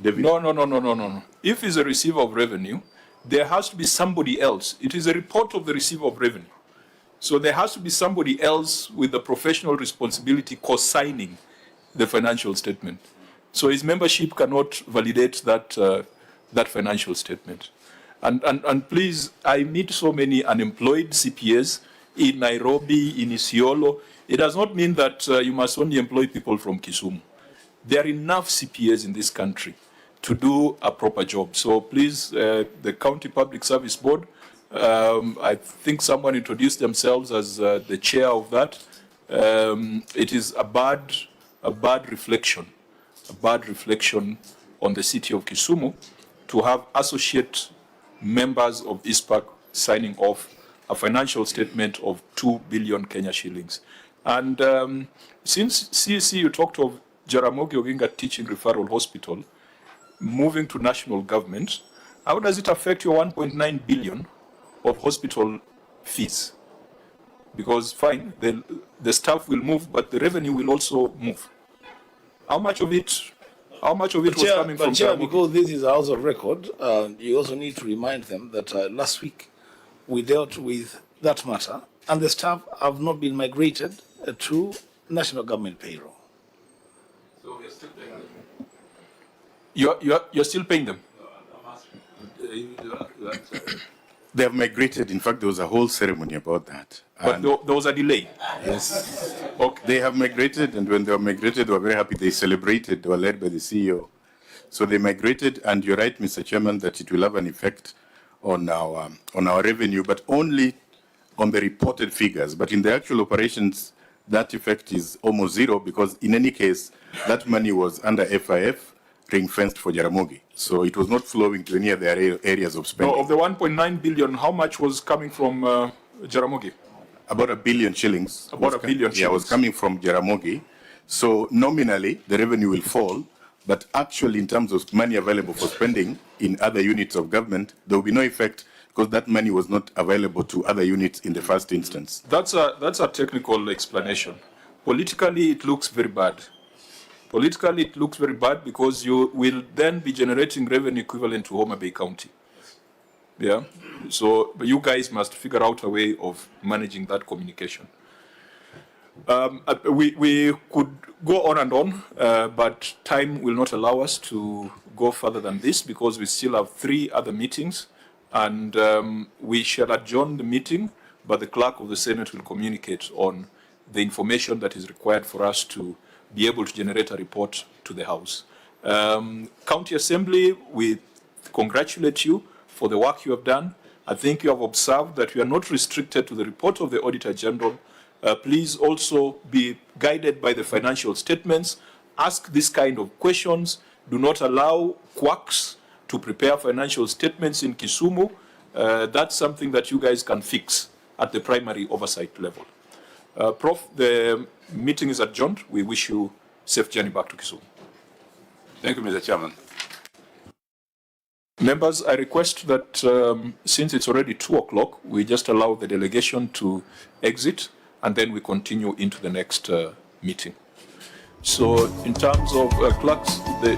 David? No. If he's a receiver of revenue, there has to be somebody else. It is a report of the receiver of revenue. So there has to be somebody else with the professional responsibility co-signing the financial statement. So his membership cannot validate that financial statement. And please, I meet so many unemployed CPAs in Nairobi, in Isiolo. It does not mean that you must only employ people from Kisumu. There are enough CPAs in this country to do a proper job. So please, the County Public Service Board, I think someone introduced themselves as the chair of that. It is a bad reflection on the city of Kisumu to have associate members of ISPAC signing off a financial statement of 2 billion Kenya shillings. And since CEC, you talked of Jaramogi Oginga Teaching Referral Hospital moving to national government, how does it affect your 1.9 billion of hospital fees? Because fine, the staff will move, but the revenue will also move. How much of it was coming from Chair, Jaramogi? because this is a house of record, you also need to remind them that last week we dealt with that matter, and the staff have not been migrated to national government payroll. So we're still paying them. You're still paying them? They have migrated. In fact, there was a whole ceremony about that. But there was a delay? Yes. Okay. They have migrated, and when they were migrated, they were very happy. They celebrated. They were led by the CEO. So they migrated, and you're right, Mr. Chairman, that it will have an effect on our revenue, but only on the reported figures. But in the actual operations, that effect is almost zero, because in any case, that money was under FIF, ring-fenced for Jaramogi. So it was not flowing to any other areas of spending. No, of the 1.9 billion, how much was coming from Jaramogi? About 1 billion shillings. About 1 billion shillings. Yeah, was coming from Jaramogi. So nominally, the revenue will fall, but actually in terms of money available for spending in other units of government, there will be no effect because that money was not available to other units in the first instance. That's a technical explanation. Politically, it looks very bad. Politically, it looks very bad because you will then be generating revenue equivalent to Homa Bay County. Yeah? So you guys must figure out a way of managing that communication. We could go on and on, but time will not allow us to go further than this because we still have 3 other meetings, and we shall adjourn the meeting, but the clerk of the Senate will communicate on the information that is required for us to be able to generate a report to the House. County Assembly, we congratulate you for the work you have done. I think you have observed that we are not restricted to the report of the Auditor General. Please also be guided by the financial statements. Ask this kind of questions. Do not allow quacks to prepare financial statements in Kisumu. That's something that you guys can fix at the primary oversight level. Prof, the meeting is adjourned. We wish you safe journey back to Kisumu. Thank you, Mr. Chairman. Members, I request that since it's already 2 o'clock, we just allow the delegation to exit and then we continue into the next meeting. So in terms of clerks, the